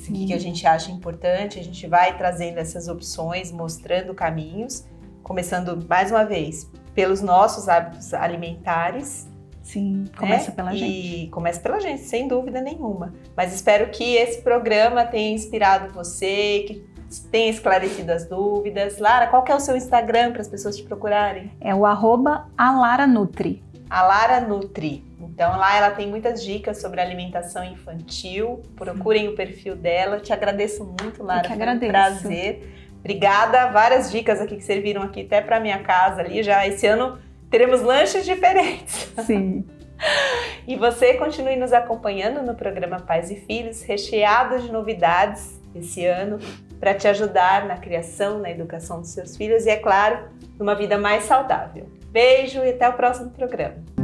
o que a gente acha importante. A gente vai trazendo essas opções, mostrando caminhos, começando, mais uma vez, pelos nossos hábitos alimentares.
Sim, começa pela gente.
E começa pela gente, sem dúvida nenhuma. Mas espero que esse programa tenha inspirado você, que tenha esclarecido as dúvidas. Lara, qual que é o seu Instagram para as pessoas te procurarem?
É o @alaranutri.
alaranutri. Então lá ela tem muitas dicas sobre alimentação infantil. Procurem o perfil dela. Te agradeço muito, Lara.
Eu que agradeço.
Foi um prazer. Obrigada. Várias dicas aqui que serviram aqui até para minha casa ali. Já esse ano Teremos lanches diferentes.
Sim.
E você continue nos acompanhando no programa Pais e Filhos, recheado de novidades esse ano, para te ajudar na criação, na educação dos seus filhos e, é claro, numa vida mais saudável. Beijo e até o próximo programa.